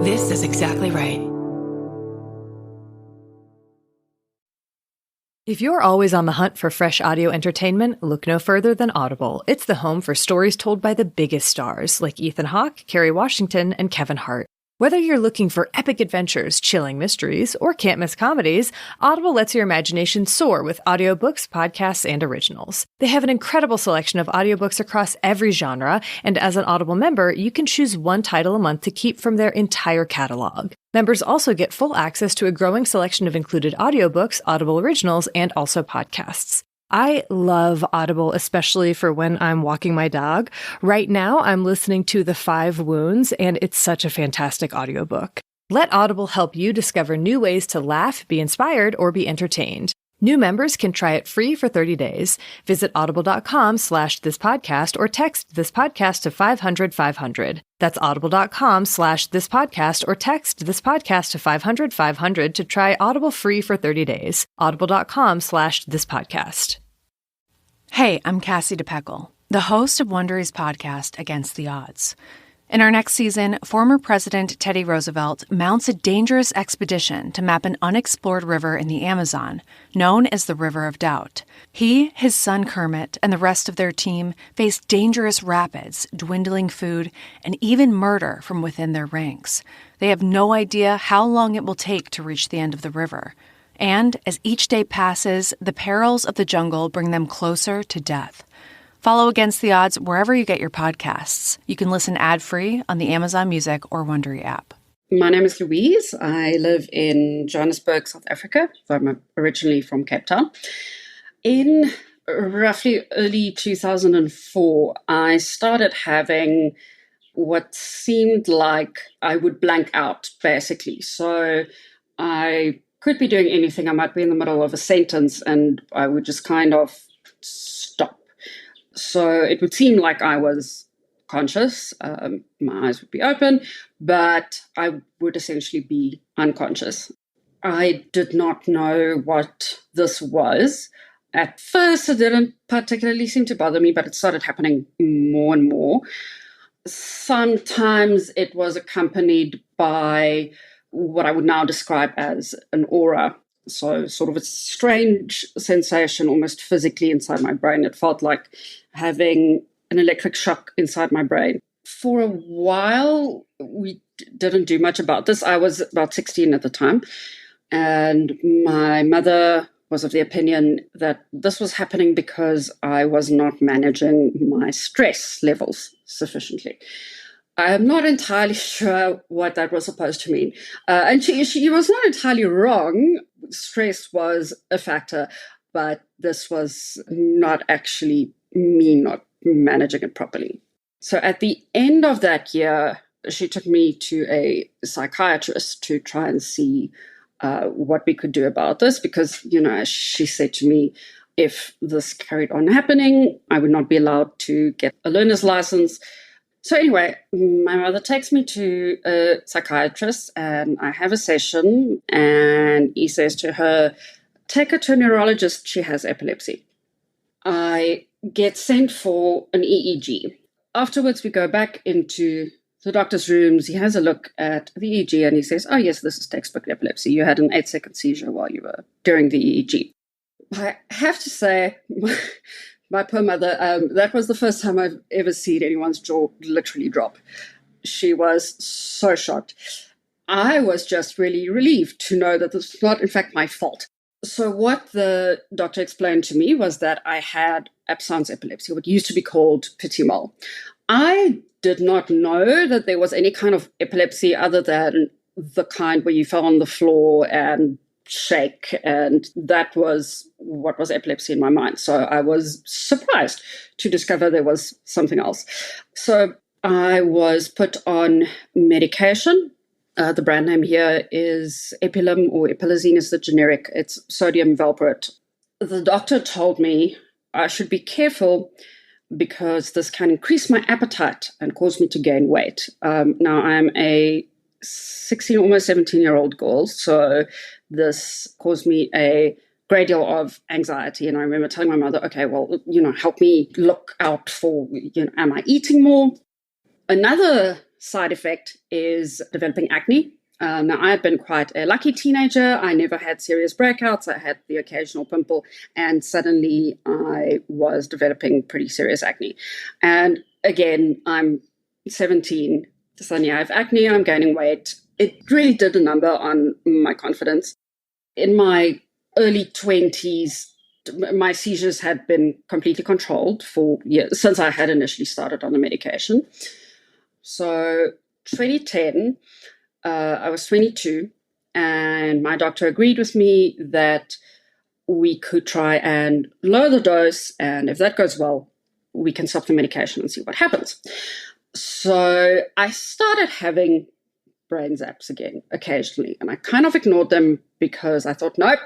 This is exactly right. If you're always on the hunt for fresh audio entertainment, look no further than Audible. It's the home for stories told by the biggest stars, like Ethan Hawke, Kerry Washington, and Kevin Hart. Whether you're looking for epic adventures, chilling mysteries, or can't-miss comedies, Audible lets your imagination soar with audiobooks, podcasts, and originals. They have an incredible selection of audiobooks across every genre, and as an Audible member, you can choose one title a month to keep from their entire catalog. Members also get full access to a growing selection of included audiobooks, Audible originals, and also podcasts. I love Audible, especially for when I'm walking my dog. Right now, I'm listening to The 5 Wounds, and it's such a fantastic audiobook. Let Audible help you discover new ways to laugh, be inspired, or be entertained. New members can try it free for 30 days. Visit audible.com/thispodcast or text this podcast to 500-500. That's audible.com/thispodcast or text this podcast to 500-500 to try Audible free for 30 days. audible.com/thispodcast. Hey, I'm Cassie DePeckle, the host of Wondery's podcast, Against the Odds. In our next season, former President Teddy Roosevelt mounts a dangerous expedition to map an unexplored river in the Amazon, known as the River of Doubt. He, his son Kermit, and the rest of their team face dangerous rapids, dwindling food, and even murder from within their ranks. They have no idea how long it will take to reach the end of the river. And as each day passes, the perils of the jungle bring them closer to death. Follow Against the Odds wherever you get your podcasts. You can listen ad-free on the Amazon Music or Wondery app. My name is Louise. I live in Johannesburg, South Africa. So I'm originally from Cape Town. In roughly early 2004, I started having what seemed like I would blank out, basically. So I could be doing anything. I might be in the middle of a sentence and I would just kind of stop. So it would seem like I was conscious. My eyes would be open, but I would essentially be unconscious. I did not know what this was. At first, it didn't particularly seem to bother me, but it started happening more and more. Sometimes it was accompanied by what I would now describe as an aura. So sort of a strange sensation almost physically inside my brain. It felt like having an electric shock inside my brain. For a while, we didn't do much about this. I was about 16 at the time, and my mother was of the opinion that this was happening because I was not managing my stress levels sufficiently. I'm not entirely sure what that was supposed to mean. And she was not entirely wrong. Stress was a factor, but this was not actually me not managing it properly. So at the end of that year, she took me to a psychiatrist to try and see what we could do about this, because, as she said to me, if this carried on happening, I would not be allowed to get a learner's license. So anyway, my mother takes me to a psychiatrist and I have a session, and he says to her, take her to a neurologist, she has epilepsy. I get sent for an EEG. Afterwards, we go back into the doctor's rooms. He has a look at the EEG and he says, oh yes, this is textbook epilepsy. You had an 8-second seizure while you were during the EEG. I have to say, my poor mother, that was the first time I've ever seen anyone's jaw literally drop. She was so shocked. I was just really relieved to know that this was not, in fact, my fault. So what the doctor explained to me was that I had absence epilepsy, what used to be called petit mal. I did not know that there was any kind of epilepsy other than the kind where you fell on the floor and shake, and that was what was epilepsy in my mind. So I was surprised to discover there was something else. So I was put on medication. The brand name here is Epilim, or Epilazine is the generic. It's sodium valproate. The doctor told me I should be careful because this can increase my appetite and cause me to gain weight. Now I'm a 16, almost 17-year-old girl, so this caused me a great deal of anxiety. And I remember telling my mother, okay, well, help me look out for, am I eating more? Another side effect is developing acne. Now, I had been quite a lucky teenager. I never had serious breakouts. I had the occasional pimple, and suddenly I was developing pretty serious acne. And again, I'm 17. Suddenly I have acne, I'm gaining weight. It really did a number on my confidence. In my early 20s, my seizures had been completely controlled for years, since I had initially started on the medication. So 2010, I was 22, and my doctor agreed with me that we could try and lower the dose, and if that goes well, we can stop the medication and see what happens. So I started having brain zaps again occasionally, and I kind of ignored them because I thought, nope,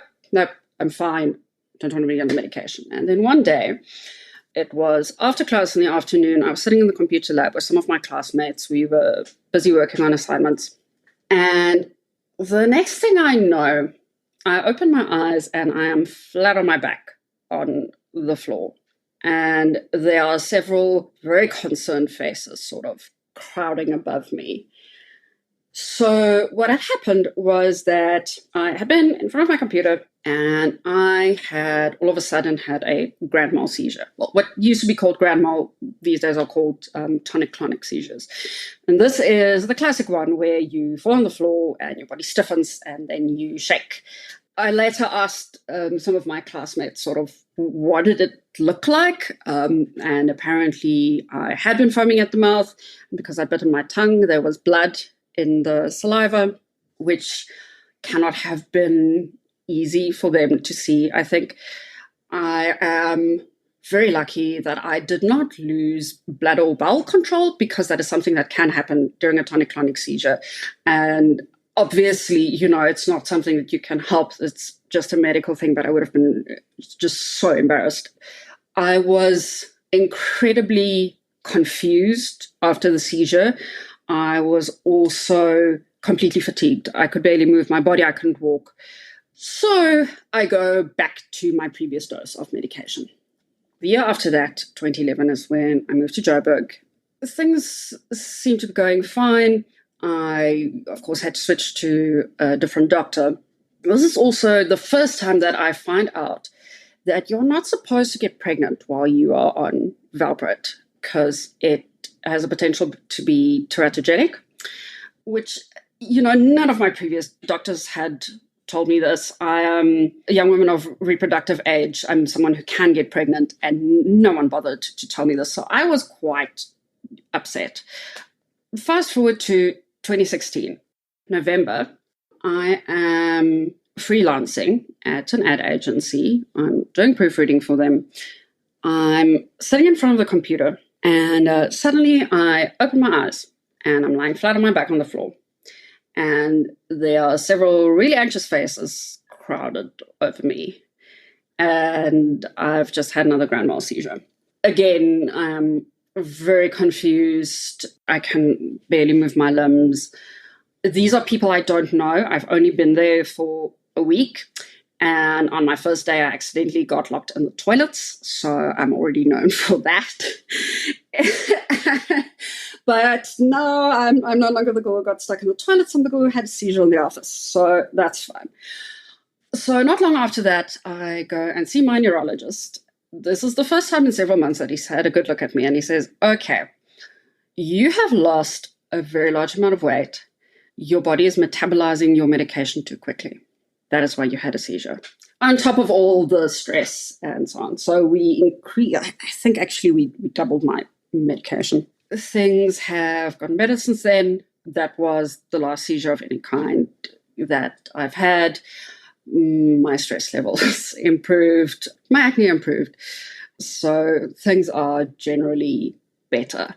I'm fine. Don't want to be on the medication. And then one day, it was after class in the afternoon. I was sitting in the computer lab with some of my classmates. We were busy working on assignments. And the next thing I know, I open my eyes and I am flat on my back on the floor. And there are several very concerned faces sort of crowding above me. So what had happened was that I had been in front of my computer and I had all of a sudden had a grand mal seizure. Well, what used to be called grand mal, these days are called tonic-clonic seizures. And this is the classic one where you fall on the floor and your body stiffens and then you shake. I later asked some of my classmates sort of what did it look like? And apparently I had been foaming at the mouth. And because I'd bitten my tongue, there was blood in the saliva, which cannot have been easy for them to see. I think I am very lucky that I did not lose bladder or bowel control, because that is something that can happen during a tonic-clonic seizure. And obviously, it's not something that you can help. It's just a medical thing, but I would have been just so embarrassed. I was incredibly confused after the seizure. I was also completely fatigued. I could barely move my body. I couldn't walk. So I go back to my previous dose of medication. The year after that, 2011, is when I moved to Joburg. Things seemed to be going fine. I, of course, had to switch to a different doctor. This is also the first time that I find out that you're not supposed to get pregnant while you are on Valproate, because it has a potential to be teratogenic, which, none of my previous doctors had told me this. I am a young woman of reproductive age. I'm someone who can get pregnant, and no one bothered to tell me this. So I was quite upset. Fast forward to 2016, November, I am freelancing at an ad agency. I'm doing proofreading for them. I'm sitting in front of the computer, and suddenly I open my eyes and I'm lying flat on my back on the floor. And there are several really anxious faces crowded over me. And I've just had another grand mal seizure. Again, I'm very confused. I can barely move my limbs. These are people I don't know. I've only been there for a week. And on my first day, I accidentally got locked in the toilets. So I'm already known for that. But no, I'm no longer the girl who got stuck in the toilets. I'm the girl who had a seizure in the office. So that's fine. So not long after that, I go and see my neurologist. This is the first time in several months that he's had a good look at me. And he says, okay, you have lost a very large amount of weight. Your body is metabolizing your medication too quickly. That is why you had a seizure. On top of all the stress and so on. So we I think actually we doubled my medication. Things have gotten better since then. That was the last seizure of any kind that I've had. My stress levels improved. My acne improved. So things are generally better.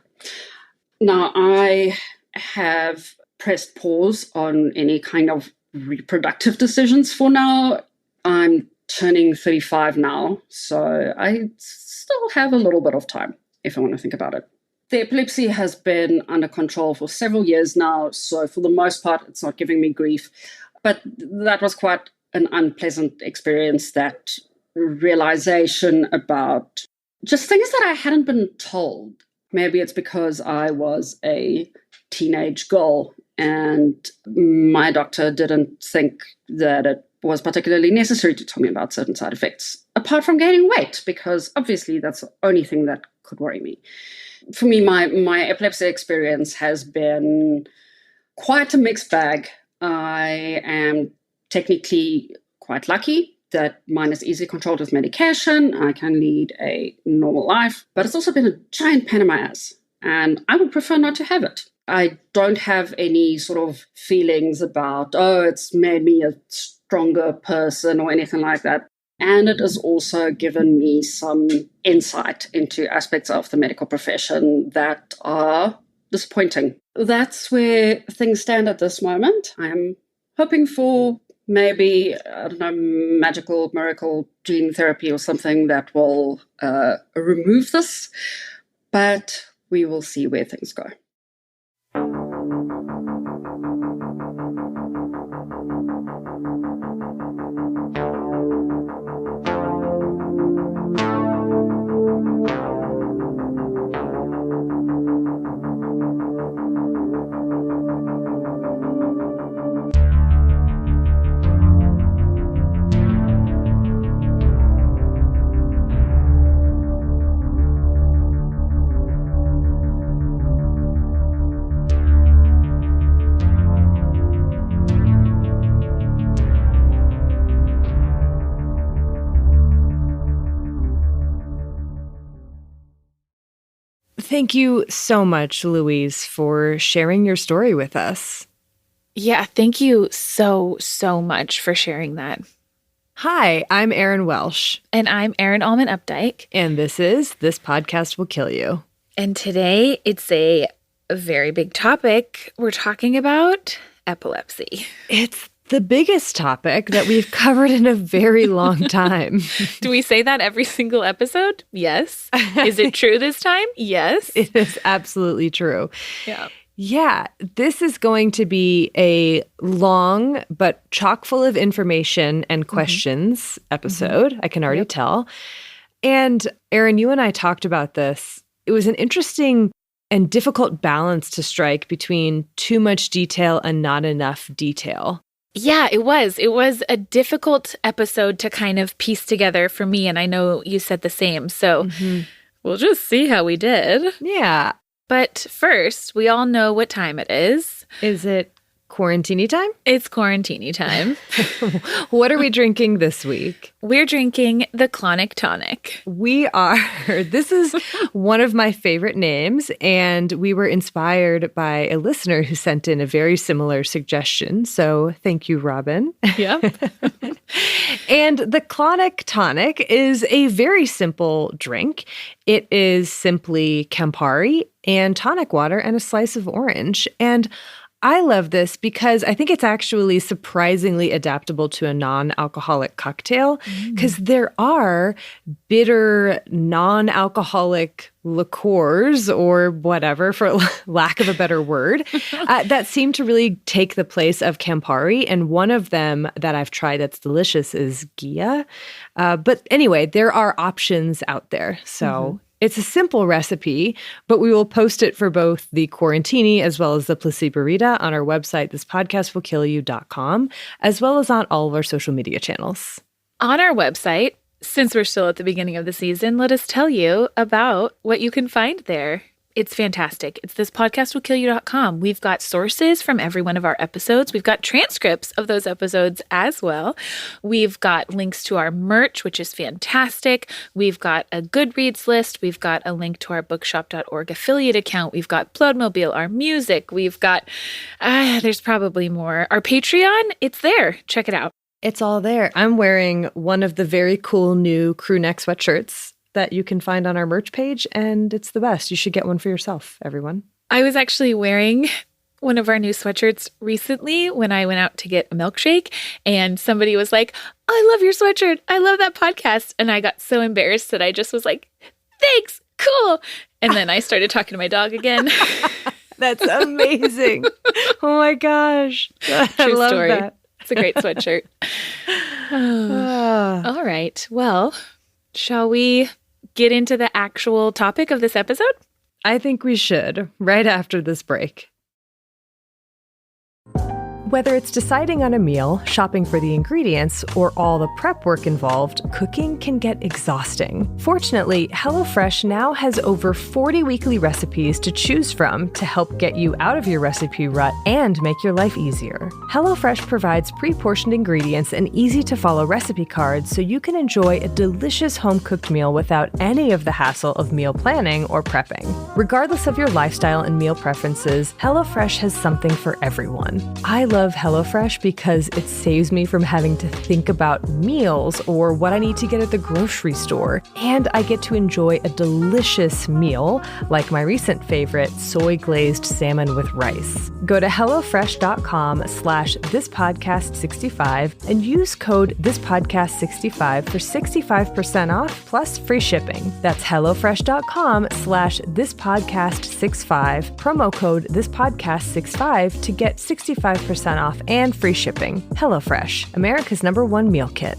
Now, I have pressed pause on any kind of reproductive decisions for now. I'm turning 35 now, so I still have a little bit of time if I want to think about it. The epilepsy has been under control for several years now, so for the most part, it's not giving me grief. But that was quite an unpleasant experience, that realization about just things that I hadn't been told. Maybe it's because I was a teenage girl. And my doctor didn't think that it was particularly necessary to tell me about certain side effects, apart from gaining weight, because obviously that's the only thing that could worry me. For me, my epilepsy experience has been quite a mixed bag. I am technically quite lucky that mine is easily controlled with medication. I can lead a normal life, but it's also been a giant pain in my ass, and I would prefer not to have it. I don't have any sort of feelings about, oh, it's made me a stronger person or anything like that. And it has also given me some insight into aspects of the medical profession that are disappointing. That's where things stand at this moment. I'm hoping for maybe, I don't know, magical miracle gene therapy or something that will remove this, but we will see where things go. Thank you so much, Louise, for sharing your story with us. Yeah, thank you so much for sharing that. Hi, I'm Erin Welsh. And I'm Erin Allman-Updike. And this podcast will kill you. And today it's a very big topic. We're talking about epilepsy. It's the biggest topic that we've covered in a very long time. Do we say that every single episode? Yes. Is it true this time? Yes. It is absolutely true. Yeah. Yeah, this is going to be a long but chock full of information and questions episode. I can already tell. And Erin, you and I talked about this. It was an interesting and difficult balance to strike between too much detail and not enough detail. Yeah, it was. It was a difficult episode to kind of piece together for me, and I know you said the same. So we'll just see how we did. Yeah. But first, we all know what time it is. Is it quarantine time? It's quarantine time. What are we drinking this week? We're drinking the Clonic Tonic. We are. This is one of my favorite names, and we were inspired by a listener who sent in a very similar suggestion. So thank you, Robin. Yep. And the Clonic Tonic is a very simple drink. It is simply Campari and tonic water and a slice of orange. And I love this because I think it's actually surprisingly adaptable to a non-alcoholic cocktail because there are bitter non-alcoholic liqueurs or whatever, for lack of a better word, that seem to really take the place of Campari. And one of them that I've tried that's delicious is Ghia. But anyway, there are options out there. So it's a simple recipe, but we will post it for both the Quarantini as well as the Placebo-Rita on our website, thispodcastwillkillyou.com, as well as on all of our social media channels. On our website, since we're still at the beginning of the season, let us tell you about what you can find there. It's fantastic. It's thispodcastwillkillyou.com. We've got sources from every one of our episodes. We've got transcripts of those episodes as well. We've got links to our merch, which is fantastic. We've got a Goodreads list. We've got a link to our bookshop.org affiliate account. We've got Bloodmobile, our music. We've got, there's probably more. Our Patreon, it's there. Check it out. It's all there. I'm wearing one of the very cool new crew neck sweatshirts that you can find on our merch page, and it's the best. You should get one for yourself, everyone. I was actually wearing one of our new sweatshirts recently when I went out to get a milkshake, and somebody was like, I love your sweatshirt. I love that podcast. And I got so embarrassed that I just was like, thanks, cool. And then I started talking to my dog again. That's amazing. Oh my gosh. I love story. That. It's a great sweatshirt. All right. Well, shall we get into the actual topic of this episode? I think we should, right after this break. Whether it's deciding on a meal, shopping for the ingredients, or all the prep work involved, cooking can get exhausting. Fortunately, HelloFresh now has over 40 weekly recipes to choose from to help get you out of your recipe rut and make your life easier. HelloFresh provides pre-portioned ingredients and easy-to-follow recipe cards so you can enjoy a delicious home-cooked meal without any of the hassle of meal planning or prepping. Regardless of your lifestyle and meal preferences, HelloFresh has something for everyone. I love HelloFresh because it saves me from having to think about meals or what I need to get at the grocery store. And I get to enjoy a delicious meal, like my recent favorite, soy glazed salmon with rice. Go to HelloFresh.com/thispodcast65 and use code thispodcast65 for 65% off plus free shipping. That's HelloFresh.com/thispodcast65, promo code thispodcast65 to get 65% off and free shipping. HelloFresh, America's #1 meal kit.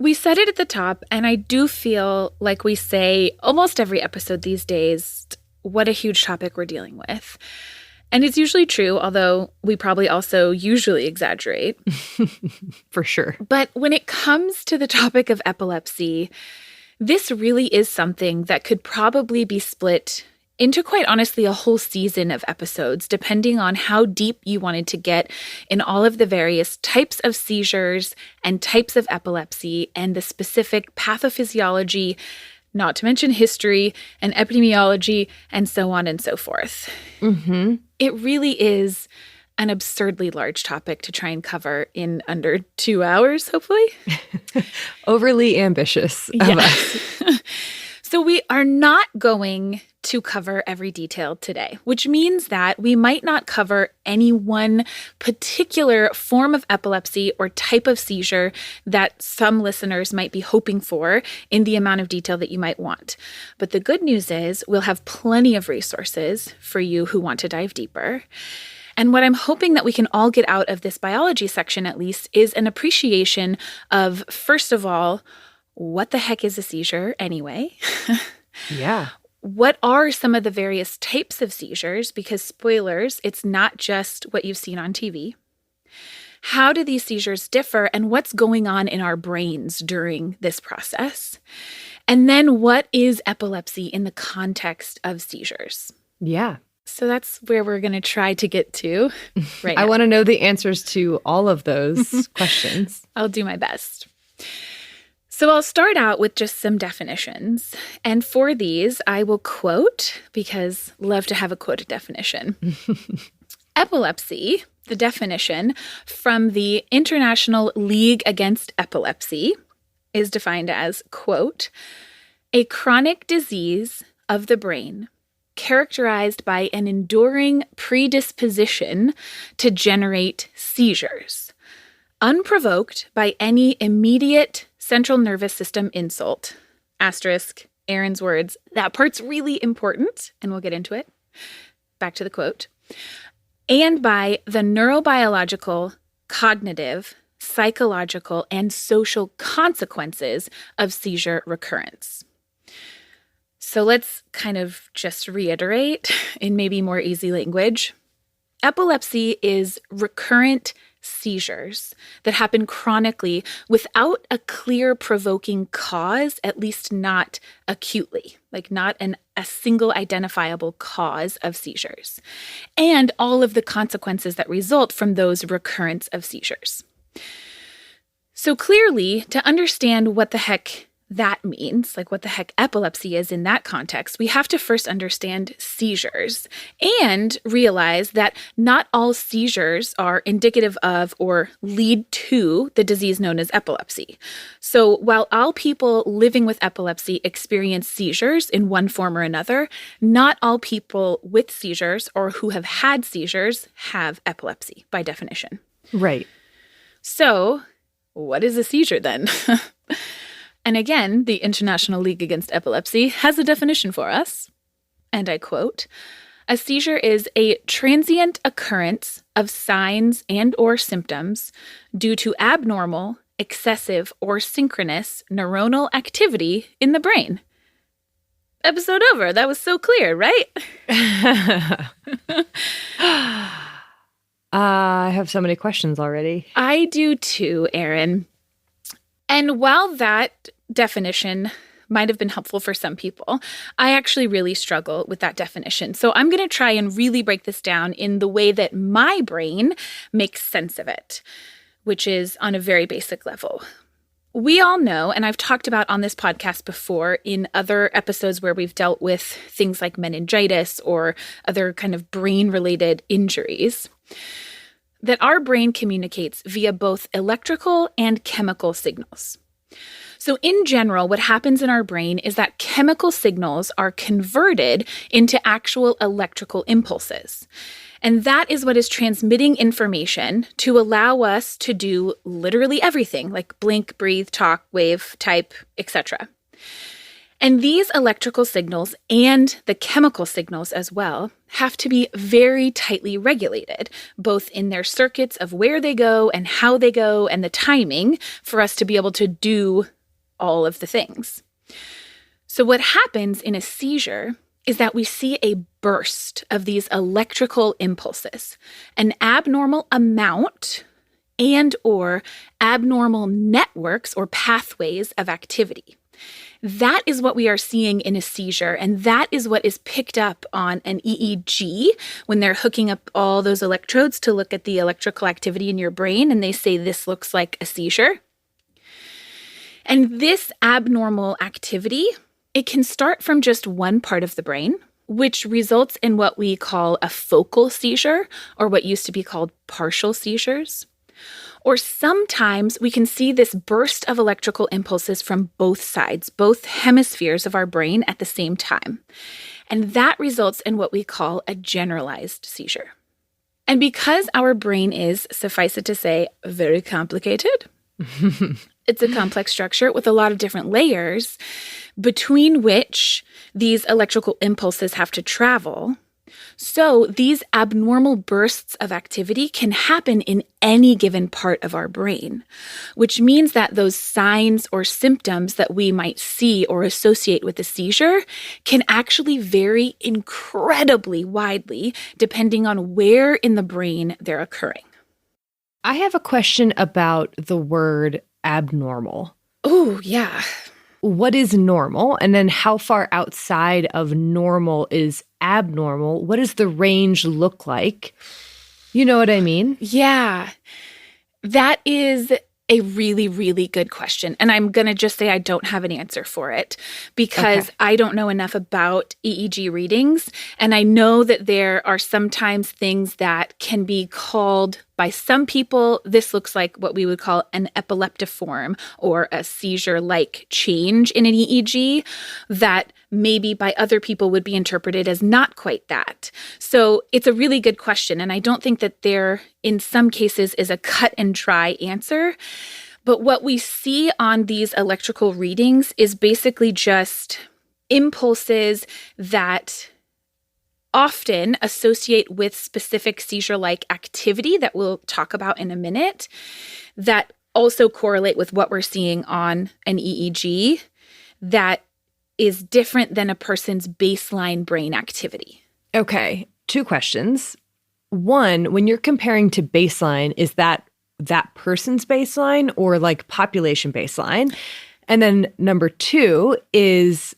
We said it at the top, and I do feel like we say almost every episode these days, what a huge topic we're dealing with. And it's usually true, although we probably also usually exaggerate. For sure. But when it comes to the topic of epilepsy, this really is something that could probably be split into, quite honestly, a whole season of episodes, depending on how deep you wanted to get in all of the various types of seizures and types of epilepsy and the specific pathophysiology, not to mention history and epidemiology and so on and so forth. Mm-hmm. It really is an absurdly large topic to try and cover in under 2 hours, hopefully. Overly ambitious of us. So we are not going to cover every detail today, which means that we might not cover any one particular form of epilepsy or type of seizure that some listeners might be hoping for in the amount of detail that you might want. But the good news is we'll have plenty of resources for you who want to dive deeper. And what I'm hoping that we can all get out of this biology section, at least, is an appreciation of, first of all, what the heck is a seizure anyway? Yeah. What are some of the various types of seizures? Because spoilers, it's not just what you've seen on TV. How do these seizures differ, and what's going on in our brains during this process? And then what is epilepsy in the context of seizures? Yeah. So that's where we're going to try to get to right now. I want to know the answers to all of those questions. I'll do my best. So I'll start out with just some definitions. And for these, I will quote, because love to have a quoted definition. Epilepsy, the definition from the International League Against Epilepsy, is defined as, quote, a chronic disease of the brain characterized by an enduring predisposition to generate seizures, unprovoked by any immediate central nervous system insult. Asterisk, Aaron's words, that part's really important, and we'll get into it. Back to the quote. And by the neurobiological, cognitive, psychological, and social consequences of seizure recurrence. So let's kind of just reiterate in maybe more easy language. Epilepsy is recurrent seizures that happen chronically without a clear provoking cause, at least not acutely, like not a single identifiable cause of seizures, and all of the consequences that result from those recurrence of seizures. So clearly, to understand what the heck that means, like what the heck epilepsy is in that context, we have to first understand seizures and realize that not all seizures are indicative of or lead to the disease known as epilepsy. So while all people living with epilepsy experience seizures in one form or another, not all people with seizures or who have had seizures have epilepsy by definition. Right. So, what is a seizure then? And again, the International League Against Epilepsy has a definition for us. And I quote, "A seizure is a transient occurrence of signs and or symptoms due to abnormal, excessive, or synchronous neuronal activity in the brain." Episode over. That was so clear, right? I have so many questions already. I do too, Erin. And while that definition might have been helpful for some people, I actually really struggle with that definition. So I'm going to try and really break this down in the way that my brain makes sense of it, which is on a very basic level. We all know, and I've talked about on this podcast before in other episodes where we've dealt with things like meningitis or other kind of brain-related injuries, that our brain communicates via both electrical and chemical signals. So in general, what happens in our brain is that chemical signals are converted into actual electrical impulses. And that is what is transmitting information to allow us to do literally everything, like blink, breathe, talk, wave, type, etc. And these electrical signals and the chemical signals as well have to be very tightly regulated, both in their circuits of where they go and how they go and the timing for us to be able to do all of the things. So what happens in a seizure is that we see a burst of these electrical impulses, an abnormal amount and or abnormal networks or pathways of activity. That is what we are seeing in a seizure, and that is what is picked up on an EEG when they're hooking up all those electrodes to look at the electrical activity in your brain, and they say this looks like a seizure. And this abnormal activity, it can start from just one part of the brain, which results in what we call a focal seizure, or what used to be called partial seizures. Or sometimes we can see this burst of electrical impulses from both sides, both hemispheres of our brain at the same time. And that results in what we call a generalized seizure. And because our brain is, suffice it to say, very complicated, it's a complex structure with a lot of different layers between which these electrical impulses have to travel. So these abnormal bursts of activity can happen in any given part of our brain, which means that those signs or symptoms that we might see or associate with a seizure can actually vary incredibly widely depending on where in the brain they're occurring. I have a question about the word abnormal. Oh, yeah. What is normal? And then how far outside of normal is abnormal? What does the range look like? You know what I mean? Yeah. That is a really, really good question. And I'm going to just say I don't have an answer for it because I don't know enough about EEG readings. And I know that there are sometimes things that can be called by some people, this looks like what we would call an epileptiform or a seizure-like change in an EEG that maybe by other people would be interpreted as not quite that. So it's a really good question. And I don't think that there, in some cases, is a cut and dry answer. But what we see on these electrical readings is basically just impulses that often associate with specific seizure-like activity that we'll talk about in a minute that also correlate with what we're seeing on an EEG that is different than a person's baseline brain activity. Okay, 2 questions. One, when you're comparing to baseline, is that person's baseline or like population baseline? And then number 2 is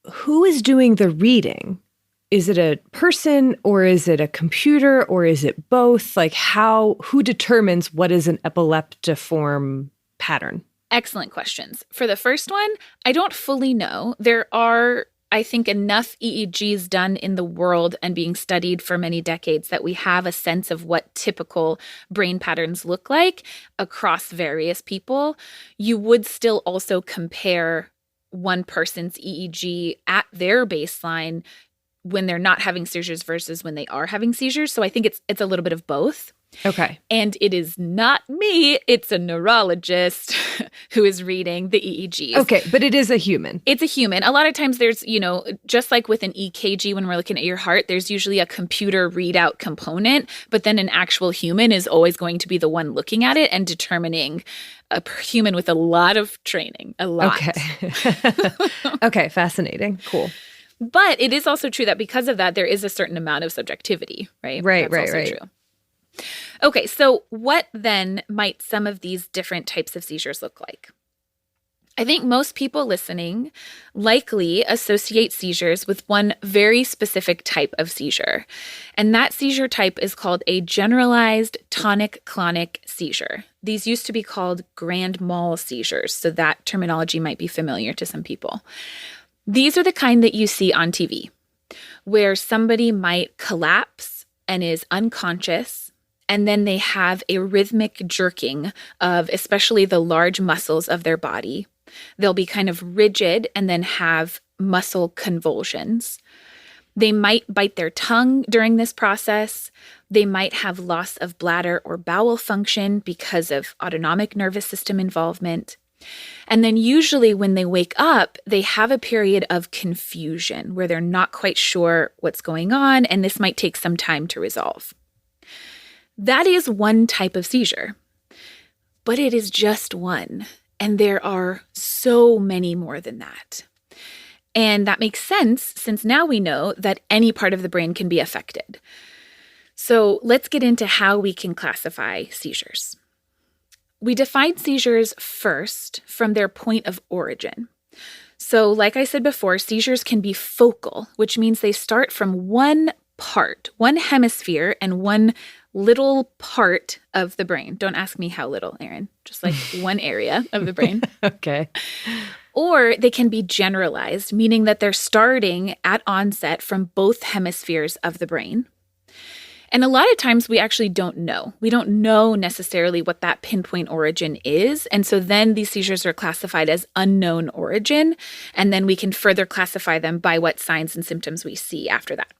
who is doing the reading? Is it a person or is it a computer or is it both? Like who determines what is an epileptiform pattern? Excellent questions. For the first one, I don't fully know. There are, I think, enough EEGs done in the world and being studied for many decades that we have a sense of what typical brain patterns look like across various people. You would still also compare one person's EEG at their baseline when they're not having seizures versus when they are having seizures. So I think it's a little bit of both. Okay. And it is not me. It's a neurologist who is reading the EEGs. Okay, but it is a human. It's a human. A lot of times there's, just like with an EKG, when we're looking at your heart, there's usually a computer readout component, but then an actual human is always going to be the one looking at it and determining a human with a lot of training, a lot. Okay. Okay, fascinating. Cool. But it is also true that because of that, there is a certain amount of subjectivity, right? Right, That's also right. true. Okay, so what then might some of these different types of seizures look like? I think most people listening likely associate seizures with one very specific type of seizure. And that seizure type is called a generalized tonic-clonic seizure. These used to be called grand mal seizures, so that terminology might be familiar to some people. These are the kind that you see on TV, where somebody might collapse and is unconscious, and then they have a rhythmic jerking of especially the large muscles of their body. They'll be kind of rigid and then have muscle convulsions. They might bite their tongue during this process. They might have loss of bladder or bowel function because of autonomic nervous system involvement. And then usually when they wake up, they have a period of confusion where they're not quite sure what's going on, and this might take some time to resolve. That is one type of seizure, but it is just one, and there are so many more than that. And that makes sense since now we know that any part of the brain can be affected. So let's get into how we can classify seizures. We define seizures first from their point of origin. So like I said before, seizures can be focal, which means they start from one part, one hemisphere, and one little part of the brain. Don't ask me how little, Erin, just like one area of the brain. Okay. Or they can be generalized, meaning that they're starting at onset from both hemispheres of the brain. And a lot of times we actually don't know. We don't know necessarily what that pinpoint origin is. And so then these seizures are classified as unknown origin. And then we can further classify them by what signs and symptoms we see after that.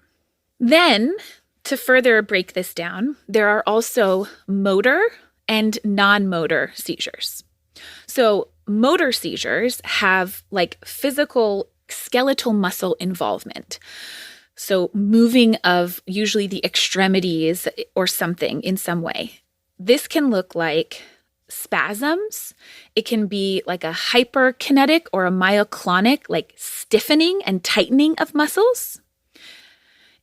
Then, to further break this down, there are also motor and non-motor seizures. So motor seizures have like physical skeletal muscle involvement. So moving of usually the extremities or something in some way. This can look like spasms. It can be like a hyperkinetic or a myoclonic, like stiffening and tightening of muscles.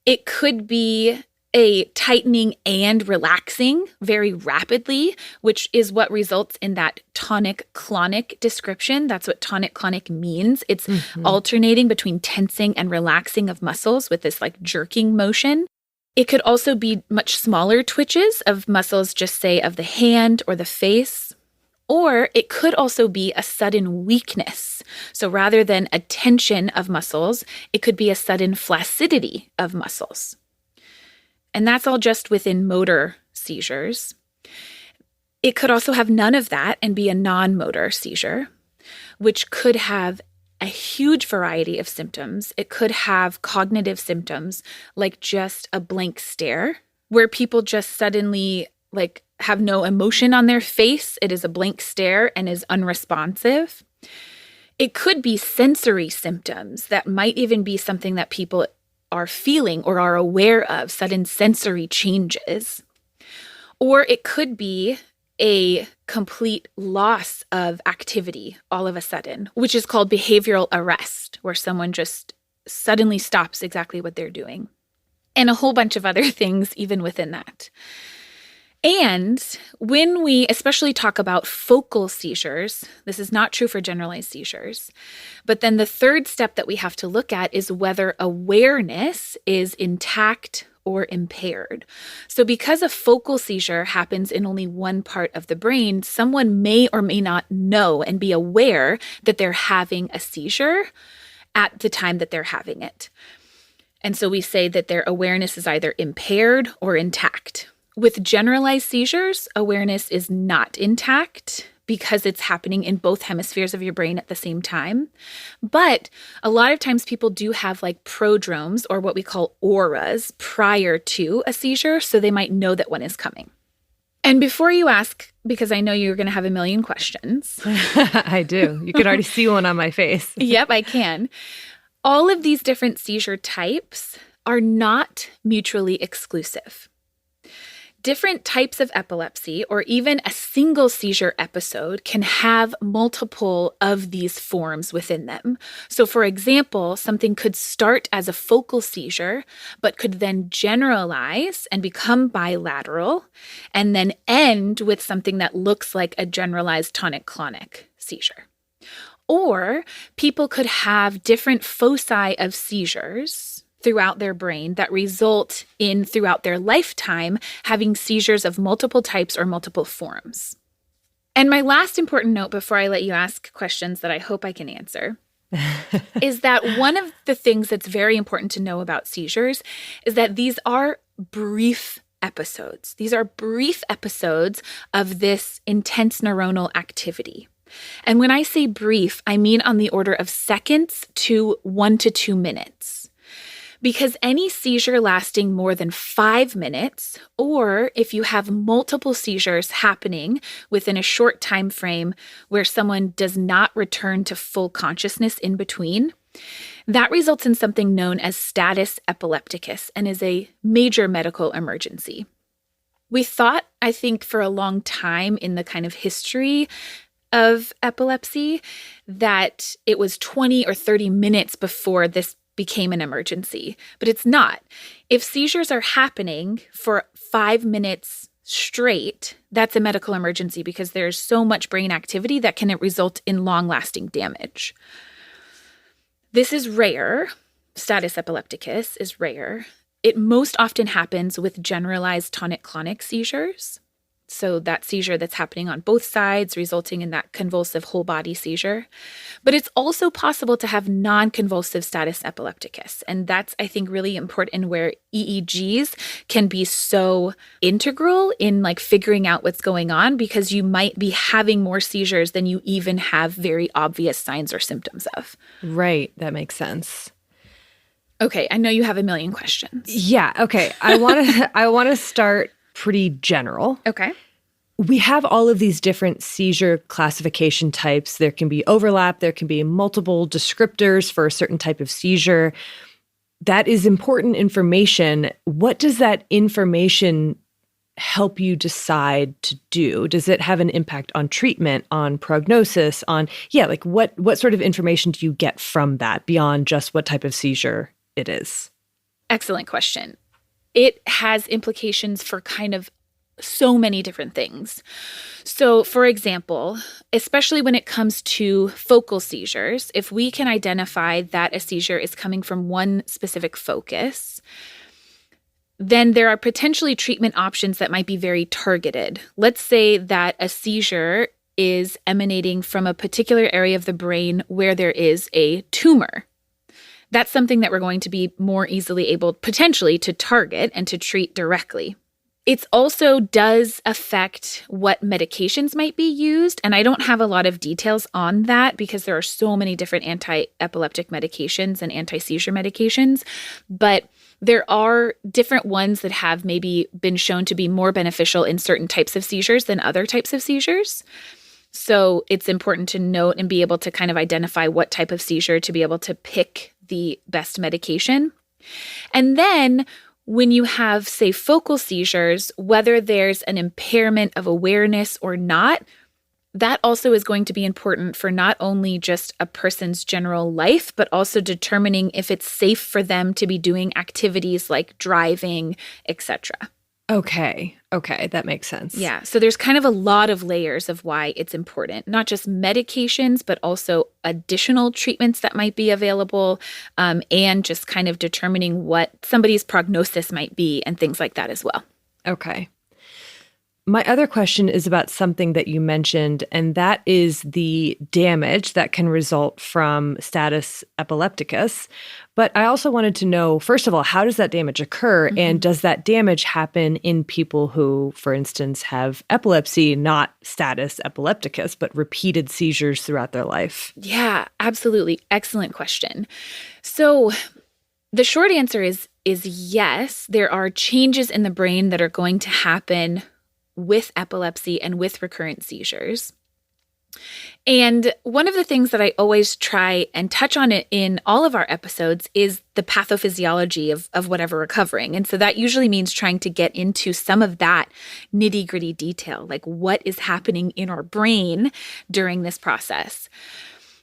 It could be a tightening and relaxing very rapidly, which is what results in that tonic-clonic description. That's what tonic-clonic means. It's alternating between tensing and relaxing of muscles with this like jerking motion. It could also be much smaller twitches of muscles, just say of the hand or the face. Or it could also be a sudden weakness. So rather than a tension of muscles, it could be a sudden flaccidity of muscles. And that's all just within motor seizures. It could also have none of that and be a non-motor seizure, which could have a huge variety of symptoms. It could have cognitive symptoms like just a blank stare, where people just suddenly like have no emotion on their face. It is a blank stare and is unresponsive. It could be sensory symptoms that might even be something that people are feeling or are aware of, sudden sensory changes. Or it could be a complete loss of activity all of a sudden, which is called behavioral arrest, where someone just suddenly stops exactly what they're doing. And a whole bunch of other things even within that. And when we especially talk about focal seizures, this is not true for generalized seizures, but then the third step that we have to look at is whether awareness is intact or impaired. So because a focal seizure happens in only one part of the brain, someone may or may not know and be aware that they're having a seizure at the time that they're having it. And so we say that their awareness is either impaired or intact. With generalized seizures, awareness is not intact because it's happening in both hemispheres of your brain at the same time. But a lot of times people do have like prodromes or what we call auras prior to a seizure, so they might know that one is coming. And before you ask, because I know you're going to have a million questions. I do. You can already see one on my face. Yep, I can. All of these different seizure types are not mutually exclusive. Different types of epilepsy, or even a single seizure episode, can have multiple of these forms within them. So, for example, something could start as a focal seizure, but could then generalize and become bilateral, and then end with something that looks like a generalized tonic-clonic seizure. Or people could have different foci of seizures throughout their brain that result in, throughout their lifetime, having seizures of multiple types or multiple forms. And my last important note before I let you ask questions that I hope I can answer is that one of the things that's very important to know about seizures is that these are brief episodes. These are brief episodes of this intense neuronal activity. And when I say brief, I mean on the order of seconds to 1 to 2 minutes. Because any seizure lasting more than 5 minutes, or if you have multiple seizures happening within a short time frame where someone does not return to full consciousness in between, that results in something known as status epilepticus and is a major medical emergency. We thought, I think, for a long time in the kind of history of epilepsy that it was 20 or 30 minutes before this became an emergency, but it's not. If seizures are happening for 5 minutes straight, that's a medical emergency because there's so much brain activity that can result in long-lasting damage. This is rare. Status epilepticus is rare. It most often happens with generalized tonic-clonic seizures. So that seizure that's happening on both sides, resulting in that convulsive whole body seizure. But it's also possible to have non-convulsive status epilepticus. And that's, I think, really important where EEGs can be so integral in like figuring out what's going on because you might be having more seizures than you even have very obvious signs or symptoms of. Right. That makes sense. Okay. I know you have a million questions. Yeah. Okay. I want to start pretty general. Okay. We have all of these different seizure classification types. There can be overlap. There can be multiple descriptors for a certain type of seizure. That is important information. What does that information help you decide to do? Does it have an impact on treatment, on prognosis, on, like what sort of information do you get from that beyond just what type of seizure it is? Excellent question. It has implications for kind of so many different things. So, for example, especially when it comes to focal seizures, if we can identify that a seizure is coming from one specific focus, then there are potentially treatment options that might be very targeted. Let's say that a seizure is emanating from a particular area of the brain where there is a tumor. That's something that we're going to be more easily able potentially to target and to treat directly. It also does affect what medications might be used, and I don't have a lot of details on that because there are so many different anti-epileptic medications and anti-seizure medications, but there are different ones that have maybe been shown to be more beneficial in certain types of seizures than other types of seizures. So it's important to note and be able to kind of identify what type of seizure to be able to pick the best medication. And then when you have, say, focal seizures, whether there's an impairment of awareness or not, that also is going to be important for not only just a person's general life, but also determining if it's safe for them to be doing activities like driving, etc. Okay, that makes sense. Yeah, so there's kind of a lot of layers of why it's important, not just medications, but also additional treatments that might be available, and just kind of determining what somebody's prognosis might be and things like that as well. Okay. My other question is about something that you mentioned, and that is the damage that can result from status epilepticus. But I also wanted to know, first of all, how does that damage occur? Mm-hmm. And does that damage happen in people who, for instance, have epilepsy, not status epilepticus, but repeated seizures throughout their life? Yeah, absolutely. Excellent question. So the short answer is yes, there are changes in the brain that are going to happen with epilepsy and with recurrent seizures. And one of the things that I always try and touch on it in all of our episodes is the pathophysiology of whatever we're covering. And so that usually means trying to get into some of that nitty-gritty detail, like what is happening in our brain during this process.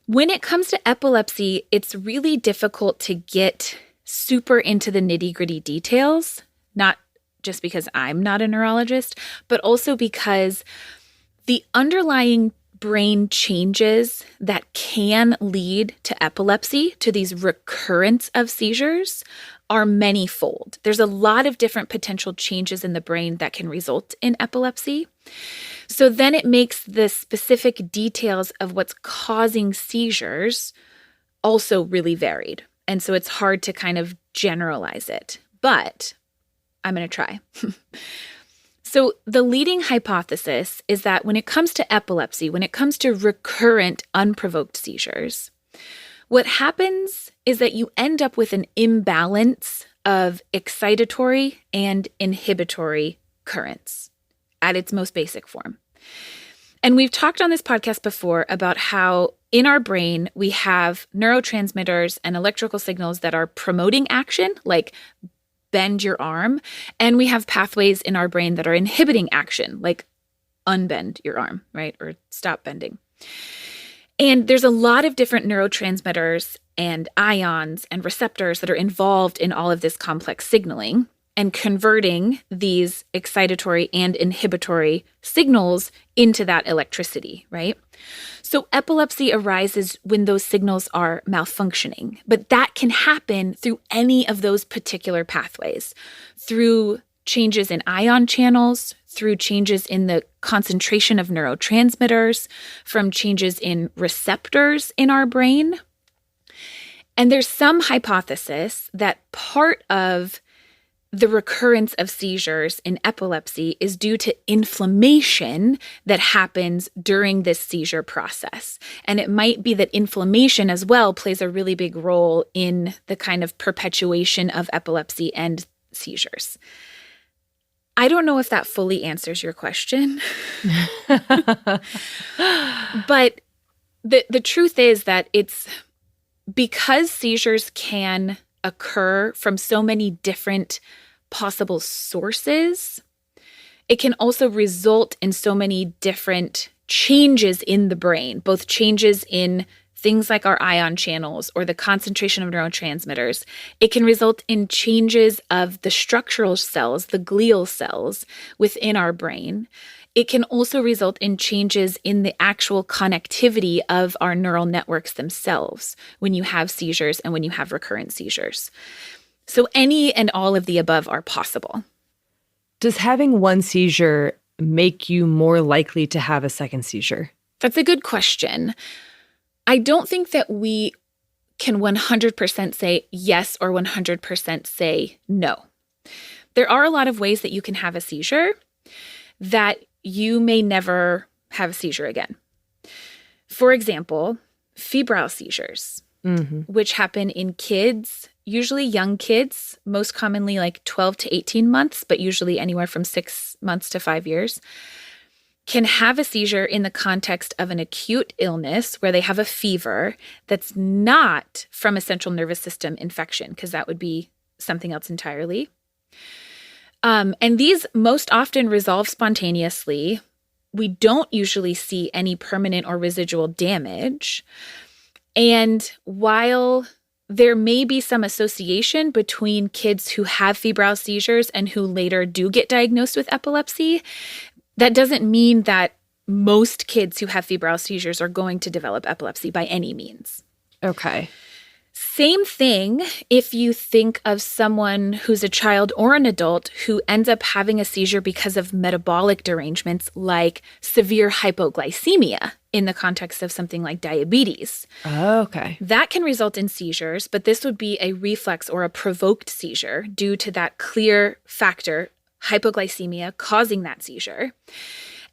When it comes to epilepsy, it's really difficult to get super into the nitty-gritty details, not just because I'm not a neurologist, but also because the underlying brain changes that can lead to epilepsy, to these recurrence of seizures, are manyfold. There's a lot of different potential changes in the brain that can result in epilepsy. So then it makes the specific details of what's causing seizures also really varied. And so it's hard to kind of generalize it, but I'm going to try. So the leading hypothesis is that when it comes to epilepsy, when it comes to recurrent unprovoked seizures, what happens is that you end up with an imbalance of excitatory and inhibitory currents at its most basic form. And we've talked on this podcast before about how in our brain, we have neurotransmitters and electrical signals that are promoting action, like bend your arm, and we have pathways in our brain that are inhibiting action, like unbend your arm, right? Or stop bending. And there's a lot of different neurotransmitters and ions and receptors that are involved in all of this complex signaling and converting these excitatory and inhibitory signals into that electricity, right? So epilepsy arises when those signals are malfunctioning, but that can happen through any of those particular pathways, through changes in ion channels, through changes in the concentration of neurotransmitters, from changes in receptors in our brain. And there's some hypothesis that part of the recurrence of seizures in epilepsy is due to inflammation that happens during this seizure process. And it might be that inflammation as well plays a really big role in the kind of perpetuation of epilepsy and seizures. I don't know if that fully answers your question. But the truth is that it's because seizures can occur from so many different possible sources, it can also result in so many different changes in the brain, both changes in things like our ion channels or the concentration of neurotransmitters. It can result in changes of the structural cells, the glial cells within our brain. It can also result in changes in the actual connectivity of our neural networks themselves when you have seizures and when you have recurrent seizures. So any and all of the above are possible. Does having one seizure make you more likely to have a second seizure? That's a good question. I don't think that we can 100% say yes or 100% say no. There are a lot of ways that you can have a seizure that you may never have a seizure again. For example, febrile seizures, which happen in kids, usually young kids, most commonly like 12 to 18 months, but usually anywhere from 6 months to 5 years, can have a seizure in the context of an acute illness where they have a fever that's not from a central nervous system infection, because that would be something else entirely. And these most often resolve spontaneously. We don't usually see any permanent or residual damage. And while there may be some association between kids who have febrile seizures and who later do get diagnosed with epilepsy, that doesn't mean that most kids who have febrile seizures are going to develop epilepsy by any means. Okay. Same thing if you think of someone who's a child or an adult who ends up having a seizure because of metabolic derangements like severe hypoglycemia in the context of something like diabetes. Okay. That can result in seizures, but this would be a reflex or a provoked seizure due to that clear factor, hypoglycemia, causing that seizure.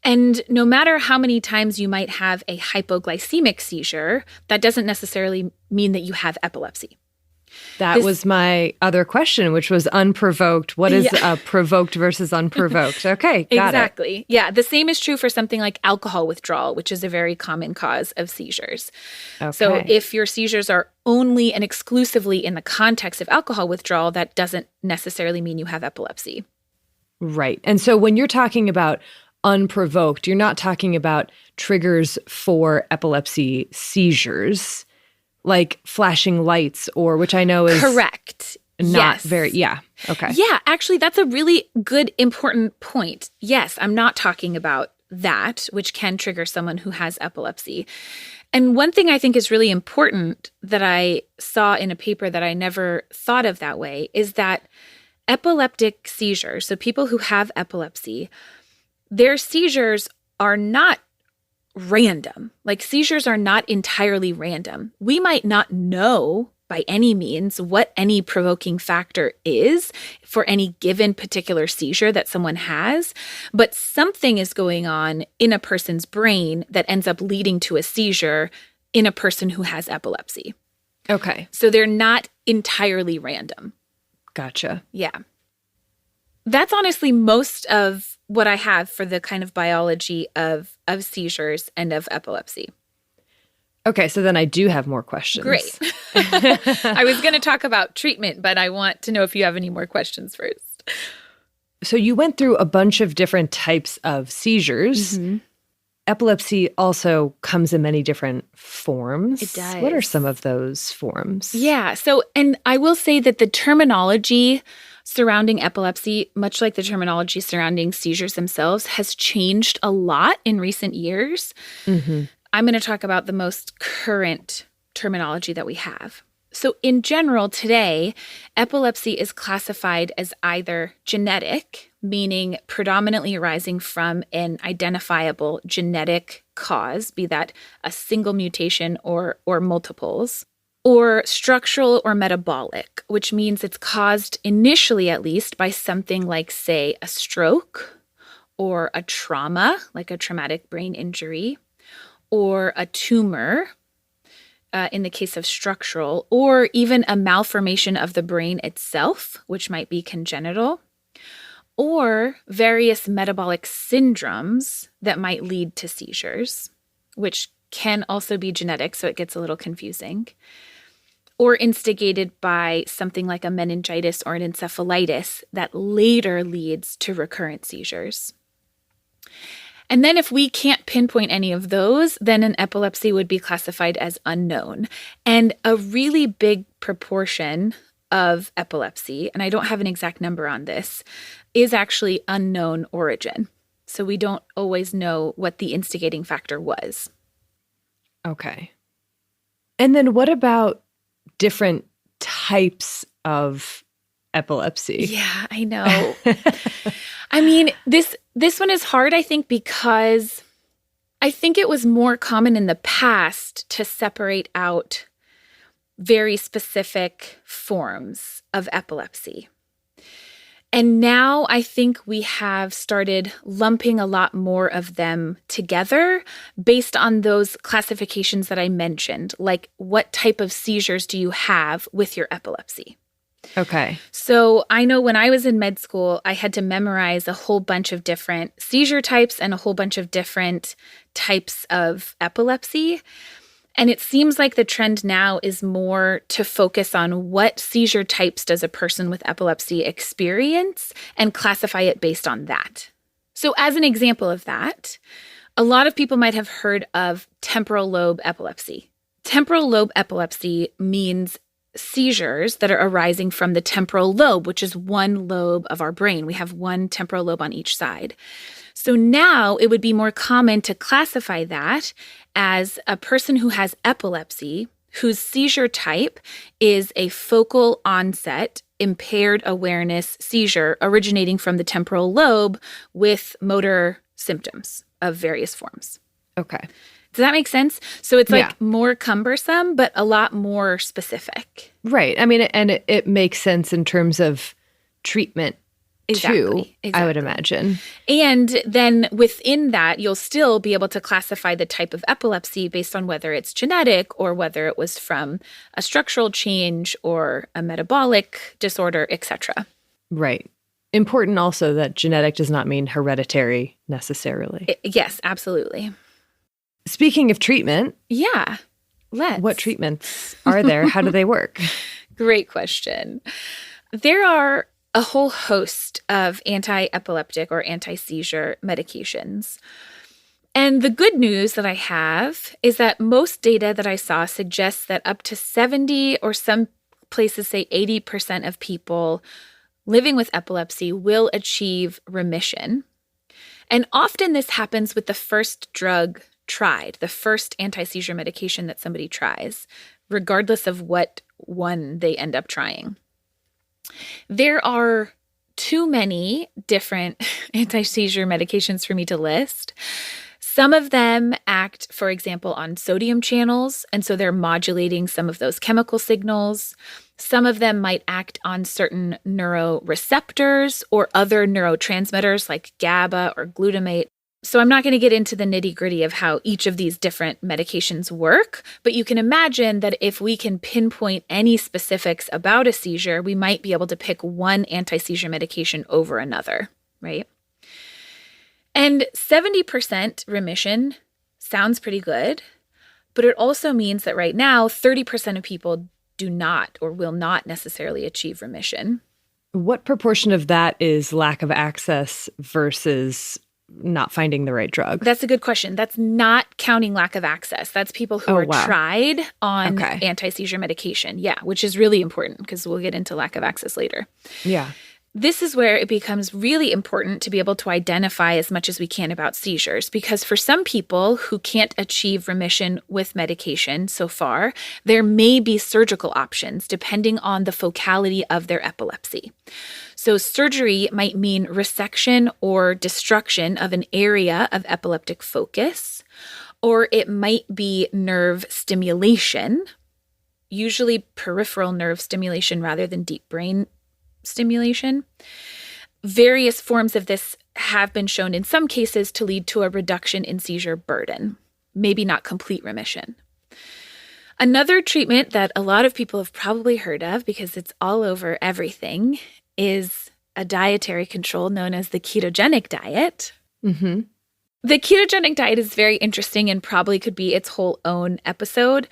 And no matter how many times you might have a hypoglycemic seizure, that doesn't necessarily mean that you have epilepsy. That was my other question, which was unprovoked. What is provoked versus unprovoked? Okay, got Exactly. Yeah, the same is true for something like alcohol withdrawal, which is a very common cause of seizures. Okay. So if your seizures are only and exclusively in the context of alcohol withdrawal, that doesn't necessarily mean you have epilepsy. Right. And so when you're talking about unprovoked, you're not talking about triggers for epilepsy seizures, like flashing lights, or which I know is correct. Not yes. very, yeah. Okay. Yeah, actually, that's a really good, important point. Yes, I'm not talking about that, which can trigger someone who has epilepsy. And one thing I think is really important that I saw in a paper that I never thought of that way is that epileptic seizures, so people who have epilepsy, their seizures are not random. Like seizures are not entirely random. We might not know by any means what any provoking factor is for any given particular seizure that someone has, but something is going on in a person's brain that ends up leading to a seizure in a person who has epilepsy. Okay. So they're not entirely random. Gotcha. Yeah. That's honestly most of what I have for the kind of biology of seizures and of epilepsy. Okay, so then I do have more questions. Great. I was going to talk about treatment, but I want to know if you have any more questions first. So you went through a bunch of different types of seizures. Mm-hmm. Epilepsy also comes in many different forms. It does. What are some of those forms? Yeah. So, and I will say that the terminology surrounding epilepsy, much like the terminology surrounding seizures themselves, has changed a lot in recent years. Mm-hmm. I'm going to talk about the most current terminology that we have. So in general, today, epilepsy is classified as either genetic, meaning predominantly arising from an identifiable genetic cause, be that a single mutation or multiples, or structural or metabolic, which means it's caused initially at least by something like, say, a stroke or a trauma, like a traumatic brain injury, or a tumor, in the case of structural, or even a malformation of the brain itself, which might be congenital, or various metabolic syndromes that might lead to seizures, which can also be genetic, so it gets a little confusing, or instigated by something like a meningitis or an encephalitis that later leads to recurrent seizures. And then if we can't pinpoint any of those, then an epilepsy would be classified as unknown. And a really big proportion of epilepsy, and I don't have an exact number on this, is actually unknown origin. So we don't always know what the instigating factor was. Okay. And then what about different types of epilepsy? Yeah, I know. I mean, this one is hard, I think, because I think it was more common in the past to separate out very specific forms of epilepsy. And now I think we have started lumping a lot more of them together based on those classifications that I mentioned, like what type of seizures do you have with your epilepsy? Okay. So I know when I was in med school, I had to memorize a whole bunch of different seizure types and a whole bunch of different types of epilepsy. And it seems like the trend now is more to focus on what seizure types does a person with epilepsy experience and classify it based on that. So as an example of that, a lot of people might have heard of temporal lobe epilepsy. Temporal lobe epilepsy means seizures that are arising from the temporal lobe, which is one lobe of our brain. We have one temporal lobe on each side. So now it would be more common to classify that as a person who has epilepsy, whose seizure type is a focal onset, impaired awareness seizure originating from the temporal lobe with motor symptoms of various forms. Okay. Does that make sense? So it's like more cumbersome, but a lot more specific. Right. I mean, and it makes sense in terms of treatment too, I would imagine. And then within that, you'll still be able to classify the type of epilepsy based on whether it's genetic or whether it was from a structural change or a metabolic disorder, etc. Right. Important also that genetic does not mean hereditary necessarily. Yes, absolutely. Speaking of treatment. Yeah, what treatments are there? How do they work? Great question. There are a whole host of anti-epileptic or anti-seizure medications. And the good news that I have is that most data that I saw suggests that up to 70 or some places say 80% of people living with epilepsy will achieve remission. And often this happens with the first drug tried, the first anti-seizure medication that somebody tries, regardless of what one they end up trying. There are too many different anti-seizure medications for me to list. Some of them act, for example, on sodium channels, and so they're modulating some of those chemical signals. Some of them might act on certain neuroreceptors or other neurotransmitters like GABA or glutamate. So I'm not going to get into the nitty-gritty of how each of these different medications work, but you can imagine that if we can pinpoint any specifics about a seizure, we might be able to pick one anti-seizure medication over another, right? And 70% remission sounds pretty good, but it also means that right now, 30% of people do not or will not necessarily achieve remission. What proportion of that is lack of access versus not finding the right drug? That's a good question. That's not counting lack of access. That's people who are tried on anti-seizure medication. Yeah, which is really important because we'll get into lack of access later. Yeah. This is where it becomes really important to be able to identify as much as we can about seizures, because for some people who can't achieve remission with medication so far, there may be surgical options depending on the focality of their epilepsy. So surgery might mean resection or destruction of an area of epileptic focus, or it might be nerve stimulation, usually peripheral nerve stimulation rather than deep brain stimulation. Various forms of this have been shown in some cases to lead to a reduction in seizure burden, maybe not complete remission. Another treatment that a lot of people have probably heard of because it's all over everything is a dietary control known as the ketogenic diet. Mm-hmm. The ketogenic diet is very interesting and probably could be its whole own episode.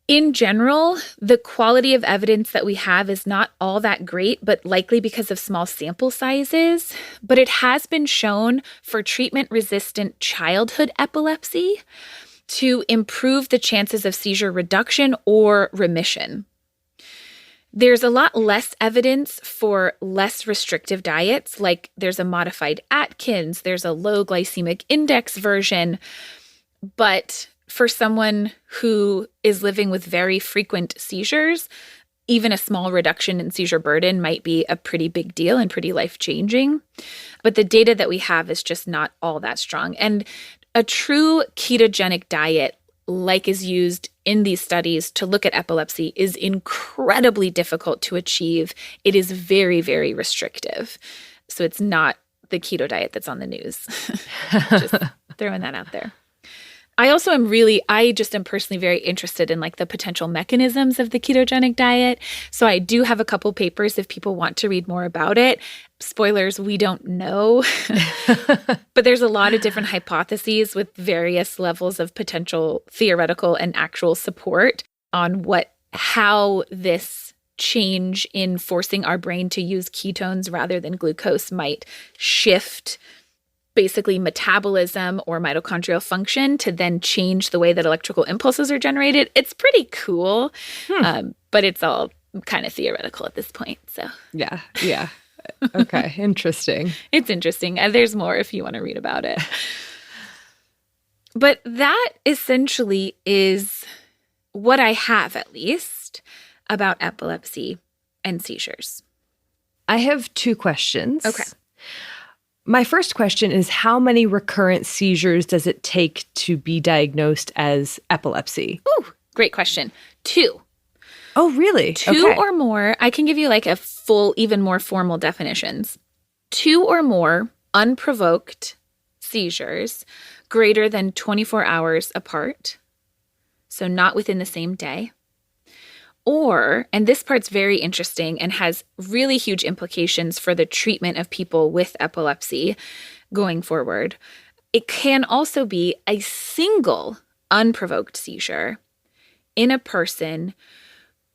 In general, the quality of evidence that we have is not all that great, but likely because of small sample sizes. But it has been shown for treatment-resistant childhood epilepsy to improve the chances of seizure reduction or remission. There's a lot less evidence for less restrictive diets, like there's a modified Atkins, there's a low glycemic index version, but for someone who is living with very frequent seizures, even a small reduction in seizure burden might be a pretty big deal and pretty life-changing. But the data that we have is just not all that strong. And a true ketogenic diet, like is used in these studies to look at epilepsy, is incredibly difficult to achieve. It is very, very restrictive. So it's not the keto diet that's on the news. Just throwing that out there. I just am personally very interested in like the potential mechanisms of the ketogenic diet. So I do have a couple papers if people want to read more about it. Spoilers, we don't know. But there's a lot of different hypotheses with various levels of potential theoretical and actual support on how this change in forcing our brain to use ketones rather than glucose might shift basically metabolism or mitochondrial function to then change the way that electrical impulses are generated. It's pretty cool, but it's all kind of theoretical at this point. So yeah. Okay, interesting. It's interesting. There's more if you want to read about it. But that essentially is what I have, at least, about epilepsy and seizures. I have 2 questions. Okay. My first question is, how many recurrent seizures does it take to be diagnosed as epilepsy? Ooh, great question. 2. Oh, really? 2 or more. I can give you like a full, even more formal definitions. 2 or more unprovoked seizures greater than 24 hours apart, so not within the same day. Or, and this part's very interesting and has really huge implications for the treatment of people with epilepsy going forward, it can also be a single unprovoked seizure in a person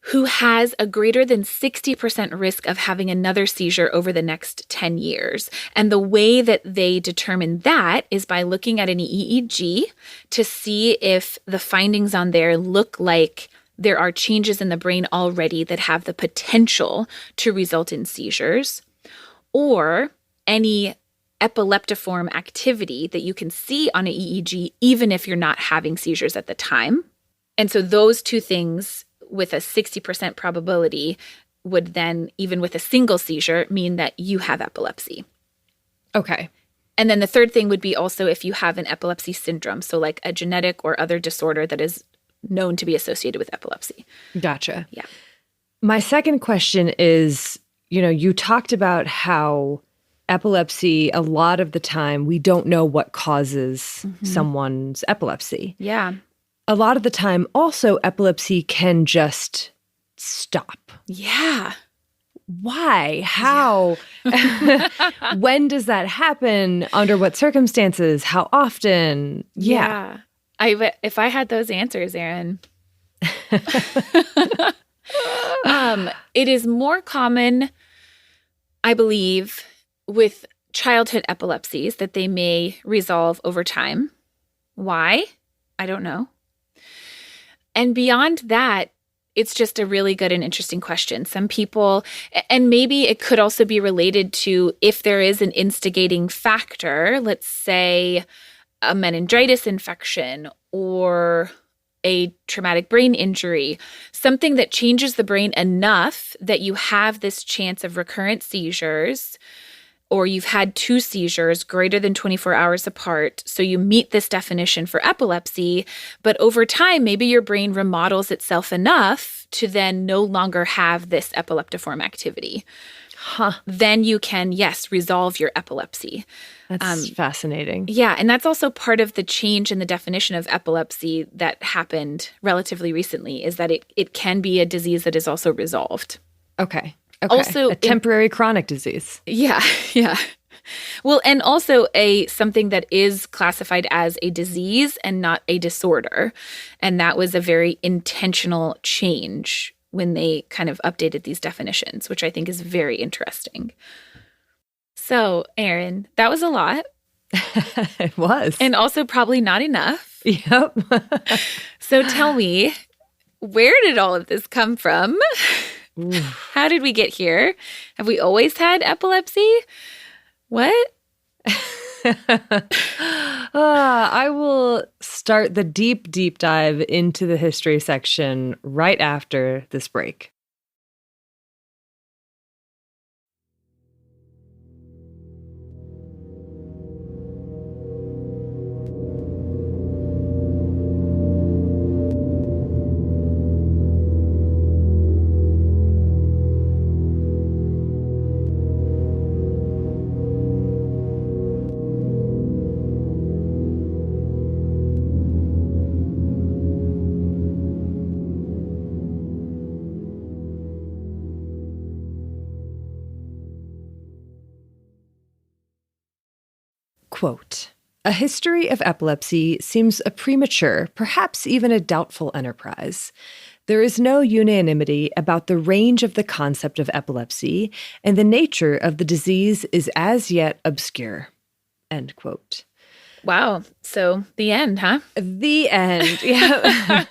who has a greater than 60% risk of having another seizure over the next 10 years. And the way that they determine that is by looking at an EEG to see if the findings on there look like there are changes in the brain already that have the potential to result in seizures, or any epileptiform activity that you can see on an EEG, even if you're not having seizures at the time. And so those two things with a 60% probability would then, even with a single seizure, mean that you have epilepsy. Okay. And then the third thing would be also if you have an epilepsy syndrome, so like a genetic or other disorder that is known to be associated with epilepsy. Gotcha. Yeah. My second question is, you talked about how epilepsy, a lot of the time, we don't know what causes someone's epilepsy. Yeah. A lot of the time, also, epilepsy can just stop. Yeah. Why? How? Yeah. When does that happen? Under what circumstances? How often? Yeah. If I had those answers, Erin. It is more common, I believe, with childhood epilepsies that they may resolve over time. Why? I don't know. And beyond that, it's just a really good and interesting question. Some people, and maybe it could also be related to if there is an instigating factor, let's say a meningitis infection or a traumatic brain injury, something that changes the brain enough that you have this chance of recurrent seizures, or you've had 2 seizures greater than 24 hours apart, so you meet this definition for epilepsy, but over time, maybe your brain remodels itself enough to then no longer have this epileptiform activity. Then you can, yes, resolve your epilepsy. That's fascinating. Yeah, and that's also part of the change in the definition of epilepsy that happened relatively recently, is that it can be a disease that is also resolved. Okay. Also, a temporary chronic disease. Yeah. Well, and also something that is classified as a disease and not a disorder. And that was a very intentional change when they kind of updated these definitions, which I think is very interesting. So, Erin, that was a lot. It was. And also probably not enough. Yep. So tell me, where did all of this come from? How did we get here? Have we always had epilepsy? What? I will start the deep dive into the history section right after this break. Quote, "A history of epilepsy seems a premature, perhaps even a doubtful enterprise. There is no unanimity about the range of the concept of epilepsy, and the nature of the disease is as yet obscure." End quote. Wow. So the end, huh? The end. Yeah.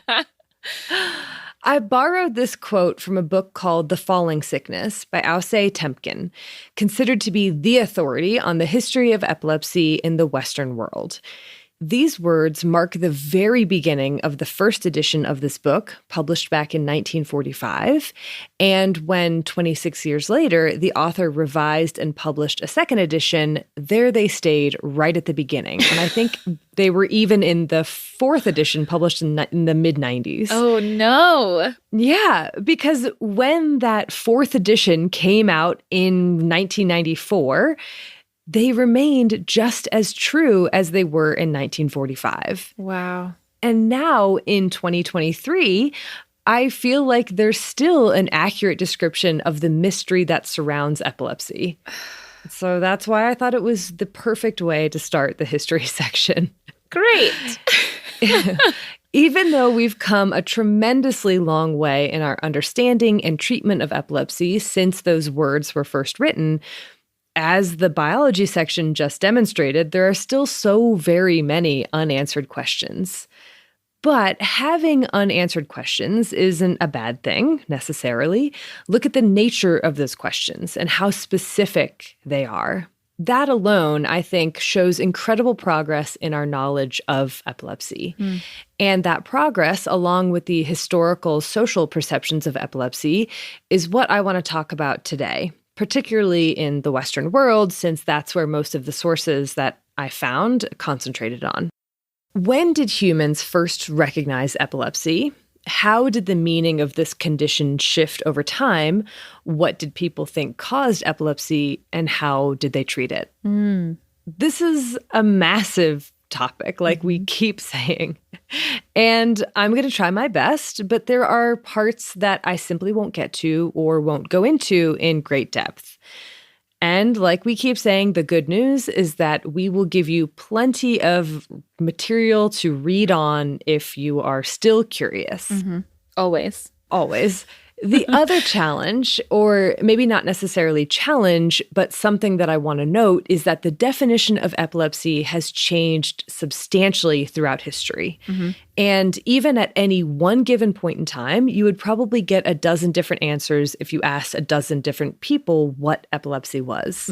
I borrowed this quote from a book called The Falling Sickness by Ausse Tempkin, considered to be the authority on the history of epilepsy in the Western world. These words mark the very beginning of the first edition of this book, published back in 1945. And when 26 years later, the author revised and published a second edition, there they stayed right at the beginning. And I think they were even in the fourth edition, published in the mid-90s. Oh, no. Yeah, because when that fourth edition came out in 1994, they remained just as true as they were in 1945. Wow. And now in 2023, I feel like there's still an accurate description of the mystery that surrounds epilepsy. So that's why I thought it was the perfect way to start the history section. Great. Even though we've come a tremendously long way in our understanding and treatment of epilepsy since those words were first written, as the biology section just demonstrated, there are still so very many unanswered questions. But having unanswered questions isn't a bad thing, necessarily. Look at the nature of those questions and how specific they are. That alone, I think, shows incredible progress in our knowledge of epilepsy. And that progress, along with the historical social perceptions of epilepsy, is what I want to talk about today, particularly in the Western world, since that's where most of the sources that I found concentrated on. When did humans first recognize epilepsy? How did the meaning of this condition shift over time? What did people think caused epilepsy, and how did they treat it? This is a massive topic, like we keep saying. And I'm going to try my best, but there are parts that I simply won't get to or won't go into in great depth. And like we keep saying, the good news is that we will give you plenty of material to read on if you are still curious. Always. Always. The other challenge, or maybe not necessarily challenge, but something that I want to note, is that the definition of epilepsy has changed substantially throughout history. And even at any one given point in time, you would probably get a dozen different answers if you asked a dozen different people what epilepsy was.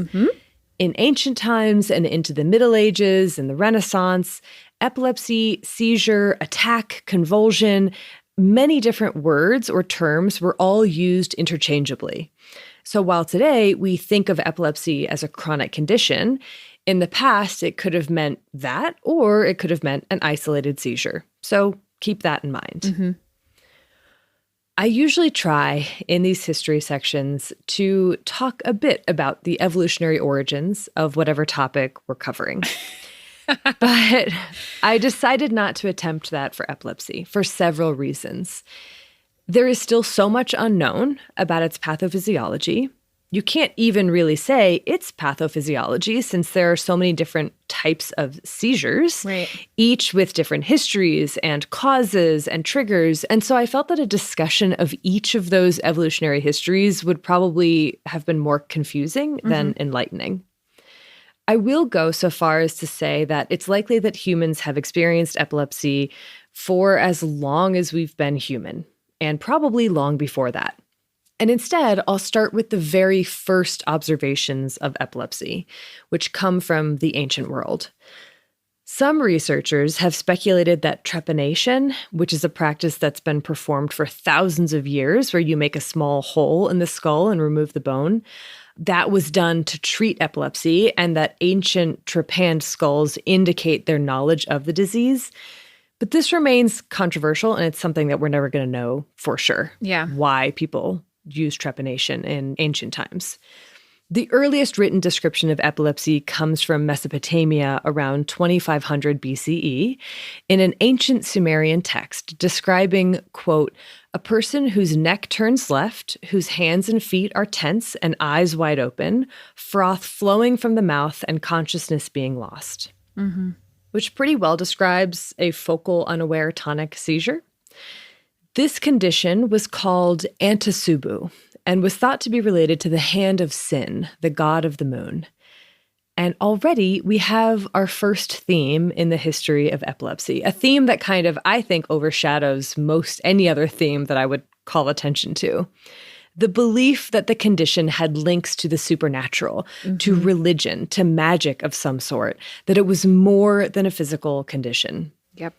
In ancient times and into the Middle Ages and the Renaissance, epilepsy, seizure, attack, convulsion, many different words or terms were all used interchangeably. So while today we think of epilepsy as a chronic condition, in the past it could have meant that, or it could have meant an isolated seizure. So keep that in mind. I usually try in these history sections to talk a bit about the evolutionary origins of whatever topic we're covering. But I decided not to attempt that for epilepsy for several reasons. There is still so much unknown about its pathophysiology. You can't even really say it's pathophysiology since there are so many different types of seizures, each with different histories and causes and triggers. And so I felt that a discussion of each of those evolutionary histories would probably have been more confusing than enlightening. I will go so far as to say that it's likely that humans have experienced epilepsy for as long as we've been human, and probably long before that. And instead, I'll start with the very first observations of epilepsy, which come from the ancient world. Some researchers have speculated that trepanation, which is a practice that's been performed for thousands of years, where you make a small hole in the skull and remove the bone, that was done to treat epilepsy, and that ancient trepanned skulls indicate their knowledge of the disease. But this remains controversial, and it's something that we're never going to know for sure. Why people use trepanation in ancient times. The earliest written description of epilepsy comes from Mesopotamia around 2500 BCE in an ancient Sumerian text describing, quote, a person whose neck turns left, whose hands and feet are tense and eyes wide open, froth flowing from the mouth and consciousness being lost, which pretty well describes a focal unaware tonic seizure. This condition was called antisubu and was thought to be related to the hand of Sin, the god of the moon. And already we have our first theme in the history of epilepsy, a theme that kind of, I think, overshadows most any other theme that I would call attention to. the belief that the condition had links to the supernatural, to religion, to magic of some sort, that it was more than a physical condition. Yep.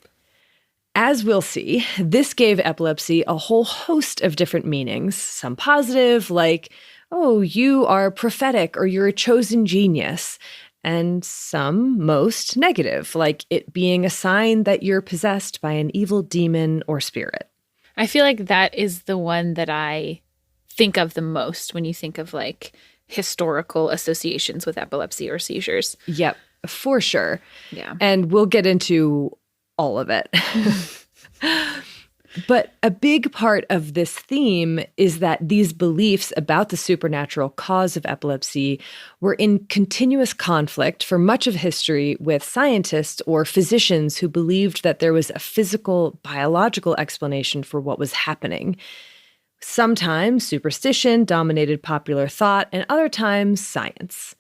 As we'll see, this gave epilepsy a whole host of different meanings, some positive, like, oh, you are prophetic or you're a chosen genius, and some, most negative, like it being a sign that you're possessed by an evil demon or spirit. I feel like that is the one that I think of the most when you think of like historical associations with epilepsy or seizures. Yep, for sure. Yeah. And we'll get into all of it. But a big part of this theme is that these beliefs about the supernatural cause of epilepsy were in continuous conflict for much of history with scientists or physicians who believed that there was a physical, biological explanation for what was happening. Sometimes superstition dominated popular thought, and other times science.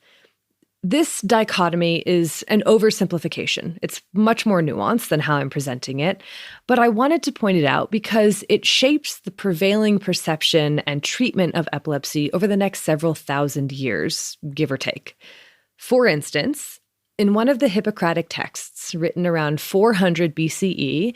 This dichotomy is an oversimplification. It's much more nuanced than how I'm presenting it, but I wanted to point it out because it shapes the prevailing perception and treatment of epilepsy over the next several thousand years, give or take. For instance, in one of the Hippocratic texts written around 400 BCE,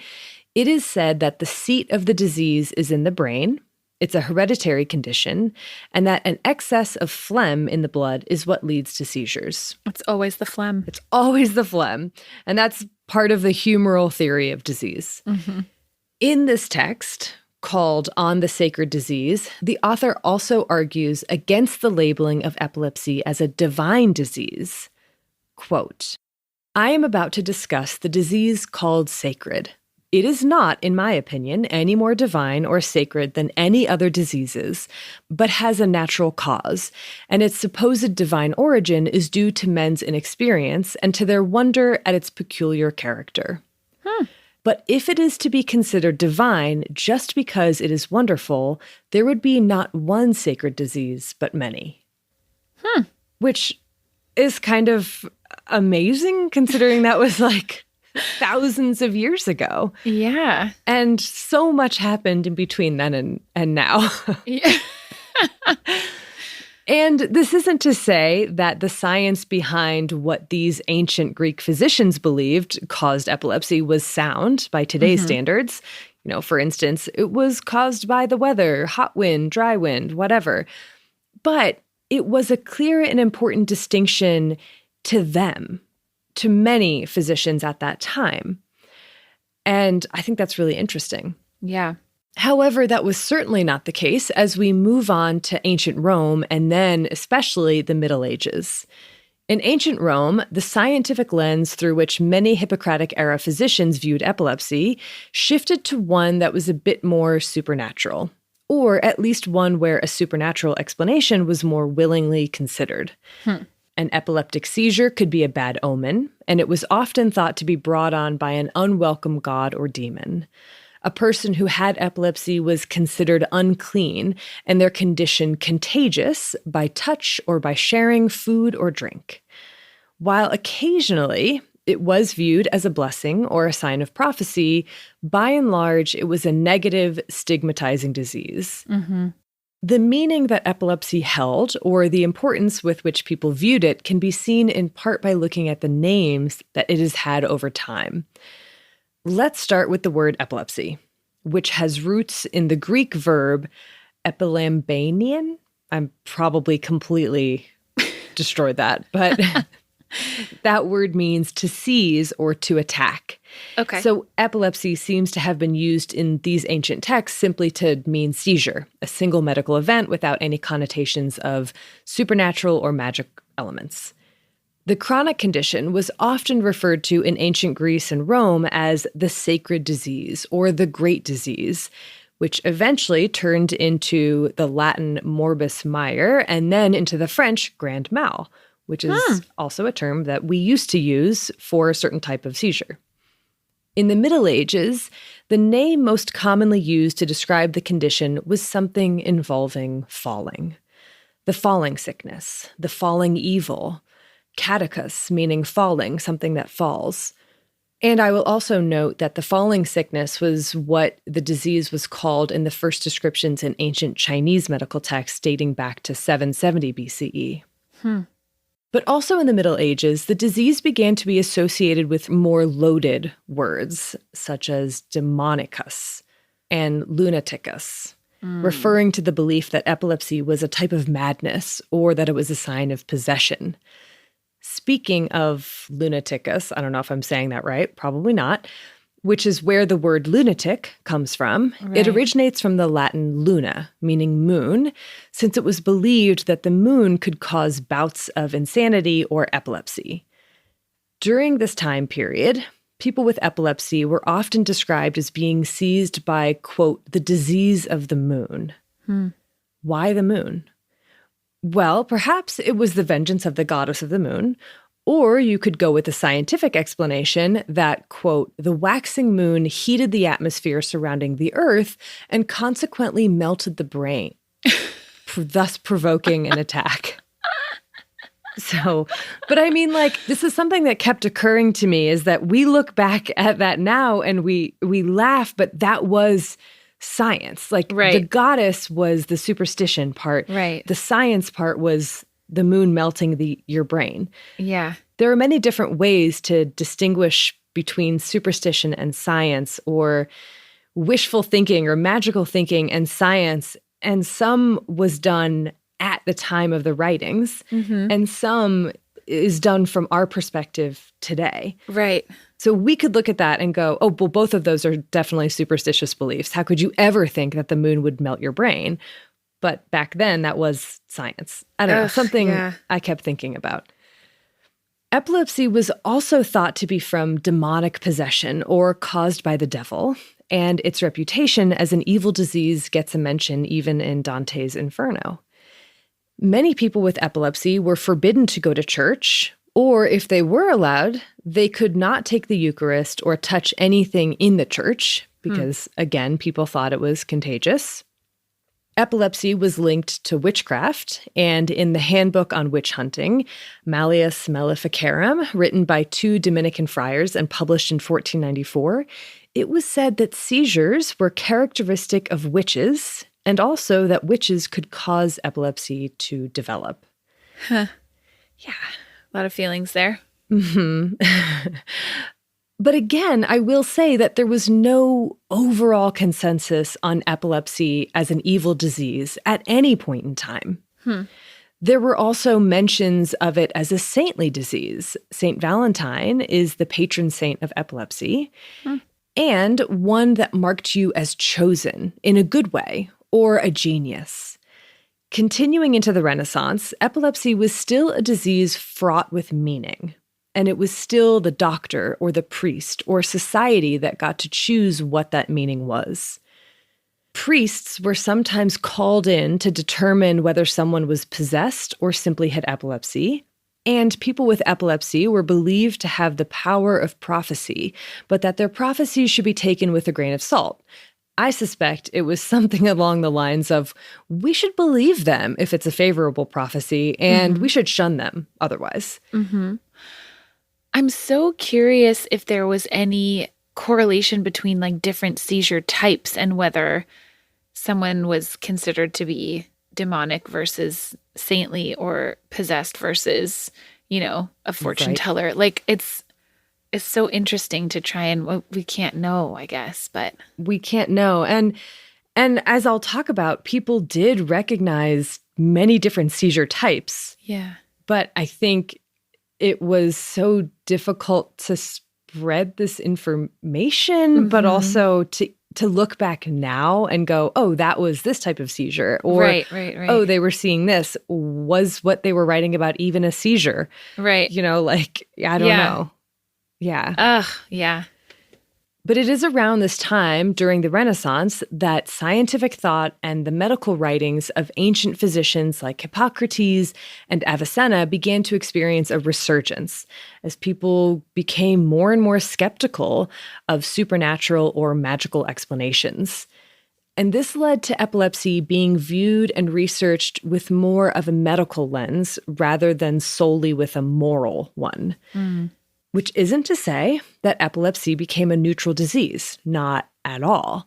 it is said that the seat of the disease is in the brain. It's a hereditary condition, and that an excess of phlegm in the blood is what leads to seizures. It's always the phlegm. It's always the phlegm, and that's part of the humoral theory of disease. In this text, called On the Sacred Disease, the author also argues against the labeling of epilepsy as a divine disease. Quote, I am about to discuss the disease called sacred. It is not, in my opinion, any more divine or sacred than any other diseases, but has a natural cause, and its supposed divine origin is due to men's inexperience and to their wonder at its peculiar character. But if it is to be considered divine just because it is wonderful, there would be not one sacred disease, but many. Which is kind of amazing, considering that was like thousands of years ago. Yeah. And so much happened in between then and now. Yeah. And this isn't to say that the science behind what these ancient Greek physicians believed caused epilepsy was sound by today's standards. You know, for instance, it was caused by the weather, hot wind, dry wind, whatever. But it was a clear and important distinction to them, to many physicians at that time. And I think that's really interesting. Yeah. However, that was certainly not the case as we move on to ancient Rome and then especially the Middle Ages. In ancient Rome, the scientific lens through which many Hippocratic-era physicians viewed epilepsy shifted to one that was a bit more supernatural, or at least one where a supernatural explanation was more willingly considered. An epileptic seizure could be a bad omen, and it was often thought to be brought on by an unwelcome god or demon. A person who had epilepsy was considered unclean and their condition contagious by touch or by sharing food or drink. While occasionally it was viewed as a blessing or a sign of prophecy, by and large it was a negative, stigmatizing disease. The meaning that epilepsy held, or the importance with which people viewed it, can be seen in part by looking at the names that it has had over time. Let's start with the word epilepsy, which has roots in the Greek verb epilambanian. I'm probably completely destroyed that, but that word means to seize or to attack. Okay. So epilepsy seems to have been used in these ancient texts simply to mean seizure, a single medical event without any connotations of supernatural or magic elements. The chronic condition was often referred to in ancient Greece and Rome as the sacred disease or the great disease, which eventually turned into the Latin morbus maior and then into the French grand mal, which is also a term that we used to use for a certain type of seizure. In the Middle Ages, the name most commonly used to describe the condition was something involving falling. The falling sickness, the falling evil, catechus meaning falling, something that falls. And I will also note that the falling sickness was what the disease was called in the first descriptions in ancient Chinese medical texts dating back to 770 BCE. But also in the Middle Ages, the disease began to be associated with more loaded words, such as demonicus and lunaticus, referring to the belief that epilepsy was a type of madness or that it was a sign of possession. Speaking of lunaticus, I don't know if I'm saying that right, probably not, which is where the word lunatic comes from. Right. It originates from the Latin luna, meaning moon, since it was believed that the moon could cause bouts of insanity or epilepsy. During this time period, people with epilepsy were often described as being seized by, quote, the disease of the moon. Why the moon? Well, perhaps it was the vengeance of the goddess of the moon, or you could go with the scientific explanation that, quote, the waxing moon heated the atmosphere surrounding the Earth and consequently melted the brain, thus provoking an attack. So, but I mean, like, this is something that kept occurring to me, is that we look back at that now and we laugh, but that was science. Like, the goddess was the superstition part. Right. The science part was the moon melting your brain. Yeah. There are many different ways to distinguish between superstition and science, or wishful thinking or magical thinking and science. And some was done at the time of the writings, and some is done from our perspective today. Right. So we could look at that and go, oh, well, both of those are definitely superstitious beliefs. How could you ever think that the moon would melt your brain? But back then, that was science. I don't know, something I kept thinking about. Epilepsy was also thought to be from demonic possession or caused by the devil, and its reputation as an evil disease gets a mention even in Dante's Inferno. Many people with epilepsy were forbidden to go to church, or if they were allowed, they could not take the Eucharist or touch anything in the church because, again, people thought it was contagious. Epilepsy was linked to witchcraft, and in the Handbook on Witch Hunting, Malleus Maleficarum, written by 2 Dominican friars and published in 1494, it was said that seizures were characteristic of witches, and also that witches could cause epilepsy to develop. Huh. Yeah. A lot of feelings there. But again, I will say that there was no overall consensus on epilepsy as an evil disease at any point in time. There were also mentions of it as a saintly disease. Saint Valentine is the patron saint of epilepsy, and one that marked you as chosen in a good way or a genius. Continuing into the Renaissance, epilepsy was still a disease fraught with meaning. And it was still the doctor or the priest or society that got to choose what that meaning was. Priests were sometimes called in to determine whether someone was possessed or simply had epilepsy. And people with epilepsy were believed to have the power of prophecy, but that their prophecies should be taken with a grain of salt. I suspect it was something along the lines of, we should believe them if it's a favorable prophecy, and we should shun them otherwise. I'm so curious if there was any correlation between like different seizure types and whether someone was considered to be demonic versus saintly or possessed versus, you know, a fortune teller. Like it's so interesting to try and, well, we can't know, I guess, but we can't know. And as I'll talk about, people did recognize many different seizure types. Yeah. But I think it was so difficult to spread this information, but also to look back now and go, oh, that was this type of seizure. Or, right. Oh, they were seeing this. Was what they were writing about even a seizure? Right. You know, like, I don't know. Yeah. Yeah. But it is around this time, during the Renaissance, that scientific thought and the medical writings of ancient physicians like Hippocrates and Avicenna began to experience a resurgence as people became more and more skeptical of supernatural or magical explanations. And this led to epilepsy being viewed and researched with more of a medical lens rather than solely with a moral one. Which isn't to say that epilepsy became a neutral disease, not at all.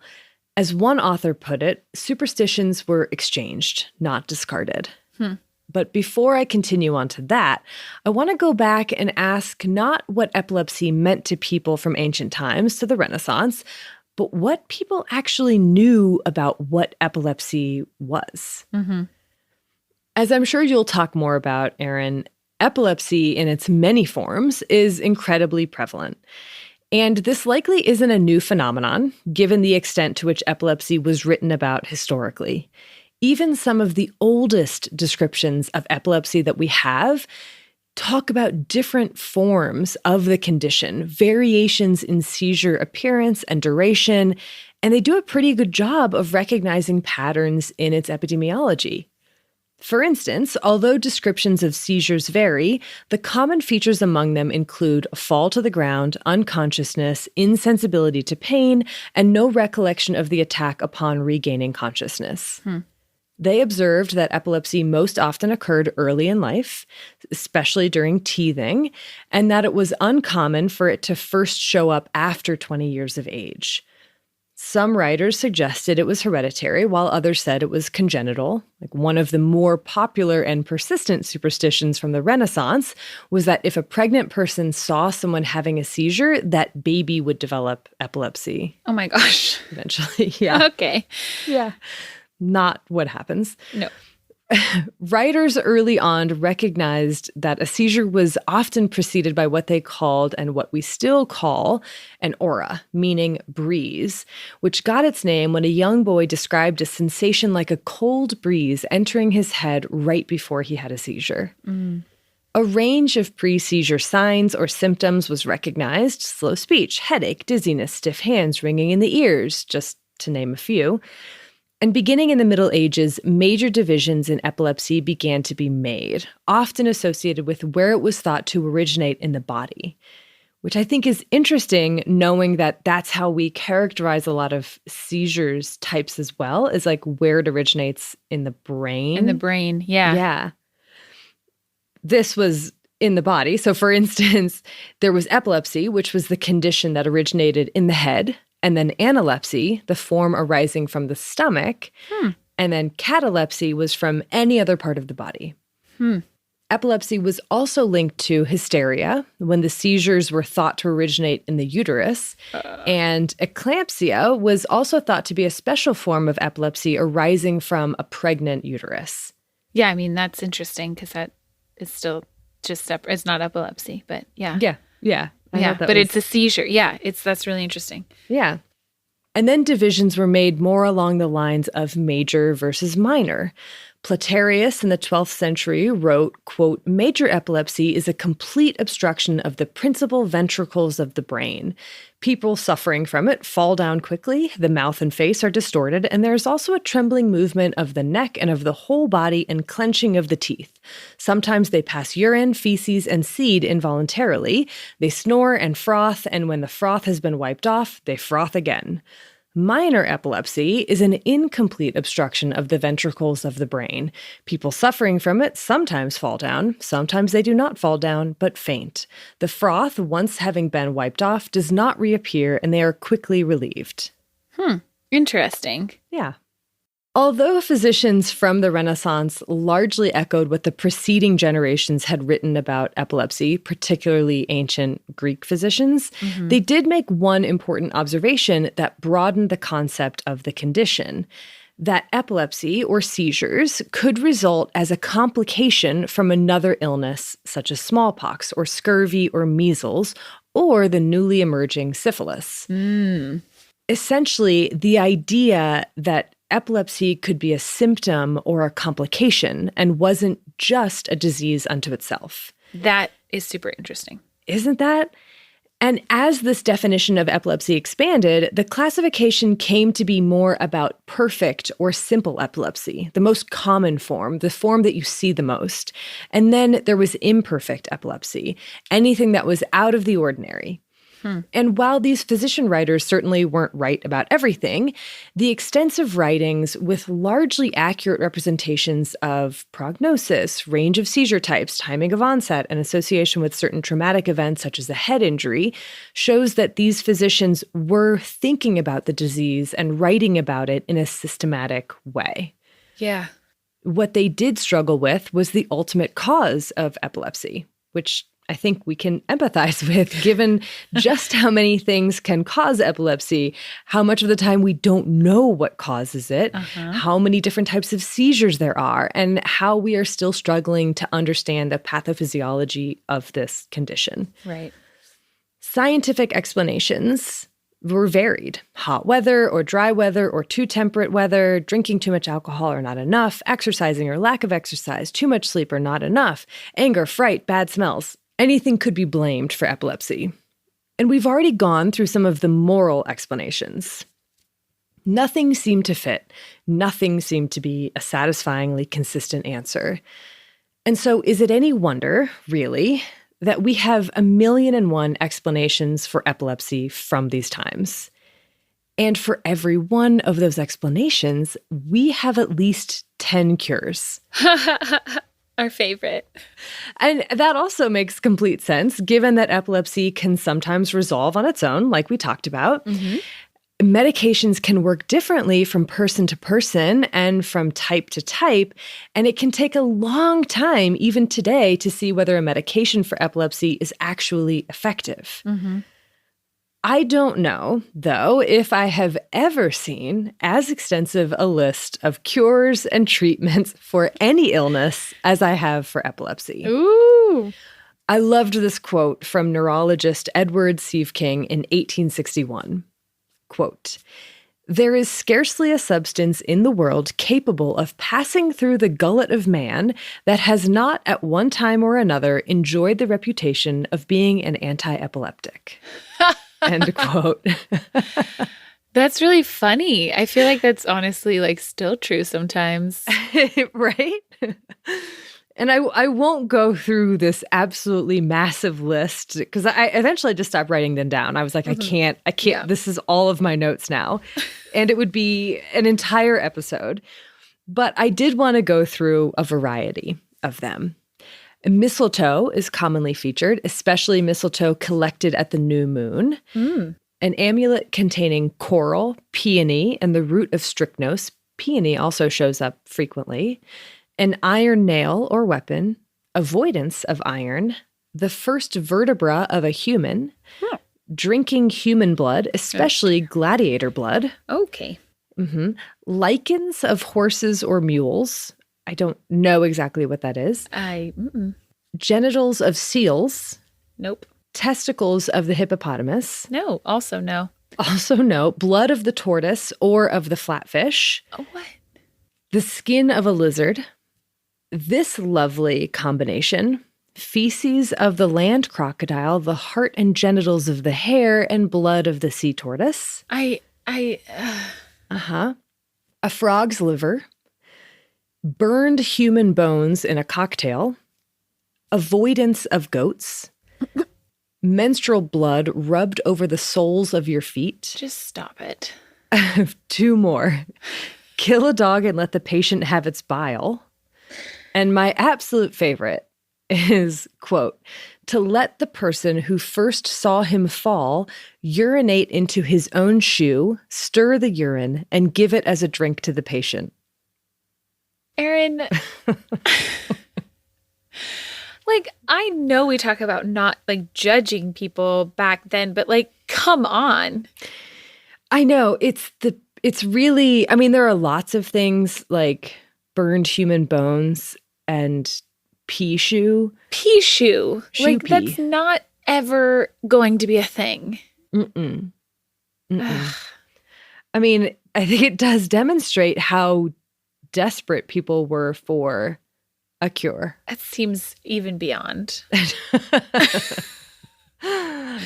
As one author put it, superstitions were exchanged, not discarded. But before I continue on to that, I want to go back and ask not what epilepsy meant to people from ancient times to the Renaissance, but what people actually knew about what epilepsy was. As I'm sure you'll talk more about, Erin, epilepsy in its many forms is incredibly prevalent. And this likely isn't a new phenomenon, given the extent to which epilepsy was written about historically. Even some of the oldest descriptions of epilepsy that we have talk about different forms of the condition, variations in seizure appearance and duration, and they do a pretty good job of recognizing patterns in its epidemiology. For instance, although descriptions of seizures vary, the common features among them include fall to the ground, unconsciousness, insensibility to pain, and no recollection of the attack upon regaining consciousness. They observed that epilepsy most often occurred early in life, especially during teething, and that it was uncommon for it to first show up after 20 years of age. Some writers suggested it was hereditary, while others said it was congenital. Like one of the more popular and persistent superstitions from the Renaissance was that if a pregnant person saw someone having a seizure, that baby would develop epilepsy. Oh my gosh. Eventually, yeah. Okay. Yeah. Not what happens. No. Writers early on recognized that a seizure was often preceded by what they called, and what we still call, an aura, meaning breeze, which got its name when a young boy described a sensation like a cold breeze entering his head right before he had a seizure. A range of pre-seizure signs or symptoms was recognized: slow speech, headache, dizziness, stiff hands, ringing in the ears, just to name a few. And beginning in the Middle Ages, major divisions in epilepsy began to be made, often associated with where it was thought to originate in the body, which I think is interesting, knowing that that's how we characterize a lot of seizures types as well, is like where it originates in the brain. In the brain, yeah. Yeah. This was in the body. So for instance, there was epilepsy, which was the condition that originated in the head. And then analepsy, the form arising from the stomach. And then catalepsy was from any other part of the body. Epilepsy was also linked to hysteria, when the seizures were thought to originate in the uterus. And eclampsia was also thought to be a special form of epilepsy arising from a pregnant uterus. Yeah, I mean, that's interesting because that is still just it's not epilepsy, but yeah. Yeah. But it's a seizure. Yeah, that's really interesting. Yeah. And then divisions were made more along the lines of major versus minor. Platerius in the 12th century wrote, quote, "Major epilepsy is a complete obstruction of the principal ventricles of the brain. People suffering from it fall down quickly, the mouth and face are distorted, and there is also a trembling movement of the neck and of the whole body and clenching of the teeth. Sometimes they pass urine, feces, and seed involuntarily. They snore and froth, and when the froth has been wiped off, they froth again. Minor epilepsy is an incomplete obstruction of the ventricles of the brain. People suffering from it sometimes fall down, sometimes they do not fall down, but faint. The froth, once having been wiped off, does not reappear, and they are quickly relieved." Interesting. Yeah. Although physicians from the Renaissance largely echoed what the preceding generations had written about epilepsy, particularly ancient Greek physicians, they did make one important observation that broadened the concept of the condition: that epilepsy or seizures could result as a complication from another illness, such as smallpox or scurvy or measles, or the newly emerging syphilis. Essentially, the idea that epilepsy could be a symptom or a complication and wasn't just a disease unto itself. That is super interesting. Isn't that? And as this definition of epilepsy expanded, the classification came to be more about perfect or simple epilepsy, the most common form, the form that you see the most. And then there was imperfect epilepsy, anything that was out of the ordinary. And while these physician writers certainly weren't right about everything, the extensive writings with largely accurate representations of prognosis, range of seizure types, timing of onset, and association with certain traumatic events such as a head injury shows that these physicians were thinking about the disease and writing about it in a systematic way. Yeah. What they did struggle with was the ultimate cause of epilepsy, which I think we can empathize with, given just how many things can cause epilepsy, how much of the time we don't know what causes it, how many different types of seizures there are, and how we are still struggling to understand the pathophysiology of this condition. Right. Scientific explanations were varied. Hot weather or dry weather or too temperate weather, drinking too much alcohol or not enough, exercising or lack of exercise, too much sleep or not enough, anger, fright, bad smells. Anything could be blamed for epilepsy. And we've already gone through some of the moral explanations. Nothing seemed to fit. Nothing seemed to be a satisfyingly consistent answer. And so is it any wonder, really, that we have 1,000,001 explanations for epilepsy from these times? And for every one of those explanations, we have at least 10 cures. Our favorite. And that also makes complete sense, given that epilepsy can sometimes resolve on its own, like we talked about. Medications can work differently from person to person and from type to type, and it can take a long time, even today, to see whether a medication for epilepsy is actually effective. I don't know, though, if I have ever seen as extensive a list of cures and treatments for any illness as I have for epilepsy. Ooh. I loved this quote from neurologist Edward Sievking in 1861. Quote, "There is scarcely a substance in the world capable of passing through the gullet of man that has not at one time or another enjoyed the reputation of being an anti-epileptic." End quote. That's really funny. I feel like that's honestly like still true sometimes. Right? And I won't go through this absolutely massive list because I eventually just stopped writing them down. I was like, I can't, Yeah. this is all of my notes now. And it would be an entire episode. But I did want to go through a variety of them. Mistletoe is commonly featured, especially mistletoe collected at the new moon. An amulet containing coral, peony, and the root of strychnos. Peony also shows up frequently. An iron nail or weapon, avoidance of iron, the first vertebra of a human, drinking human blood, especially gladiator blood. Okay. Lichens of horses or mules. I don't know exactly what that is. Genitals of seals. Nope. Testicles of the hippopotamus. No. Also no. Also no. Blood of the tortoise or of the flatfish. Oh, what? The skin of a lizard. This lovely combination. Feces of the land crocodile, the heart and genitals of the hare, and blood of the sea tortoise. A frog's liver. Burned human bones in a cocktail. Avoidance of goats. Menstrual blood rubbed over the soles of your feet. Just stop it. 2 more. Kill a dog and let the patient have its bile. And my absolute favorite is, quote, to let the person who first saw him fall urinate into his own shoe, stir the urine, and give it as a drink to the patient. Erin, like, I know we talk about not, like, judging people back then, but, like, come on. I know. It's really, I mean, there are lots of things like burned human bones and pea shoe. Pea shoe. Like, pea. that's not ever going to be a thing. I mean, I think it does demonstrate how desperate people were for a cure. That seems even beyond.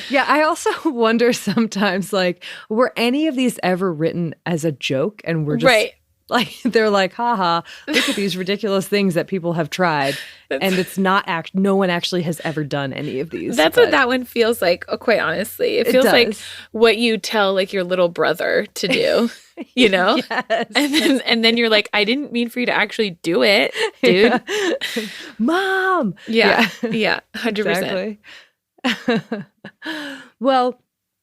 Yeah, I also wonder sometimes, like, were any of these ever written as a joke and we're just Like, they're like, haha, look at these ridiculous things that people have tried. And it's not no one actually has ever done any of these. That's what that one feels like, quite honestly. It feels like what you tell like your little brother to do, you know? Yes. And then you're like, I didn't mean for you to actually do it, dude. Yeah. Mom. Yeah. 100%. Exactly. Well,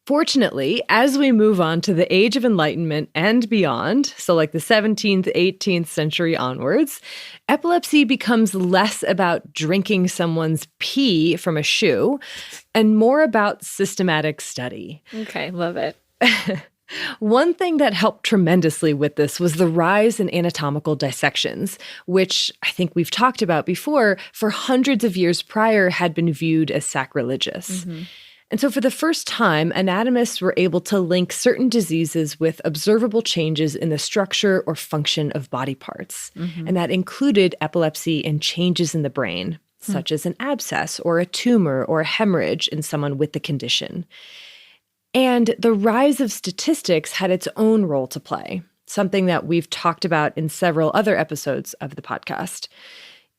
fortunately, as we move on to the Age of Enlightenment and beyond, so like the 17th, 18th century onwards, epilepsy becomes less about drinking someone's pee from a shoe and more about systematic study. Okay, love it. One thing that helped tremendously with this was the rise in anatomical dissections, which I think we've talked about before, for hundreds of years prior had been viewed as sacrilegious. Mm-hmm. And so for the first time, anatomists were able to link certain diseases with observable changes in the structure or function of body parts. Mm-hmm. And that included epilepsy and changes in the brain, such as an abscess or a tumor or a hemorrhage in someone with the condition. And the rise of statistics had its own role to play, something that we've talked about in several other episodes of the podcast.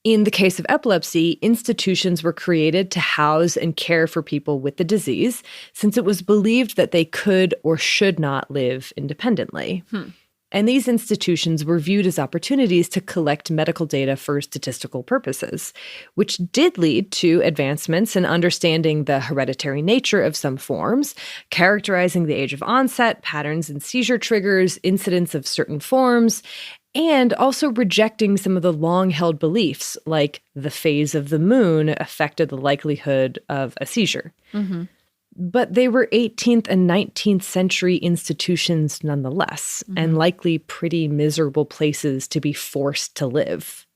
In the case of epilepsy, institutions were created to house and care for people with the disease, since it was believed that they could or should not live independently. And these institutions were viewed as opportunities to collect medical data for statistical purposes, which did lead to advancements in understanding the hereditary nature of some forms, characterizing the age of onset, patterns and seizure triggers, incidence of certain forms, and also rejecting some of the long-held beliefs, like the phase of the moon affected the likelihood of a seizure. Mm-hmm. But they were 18th and 19th century institutions nonetheless, and likely pretty miserable places to be forced to live.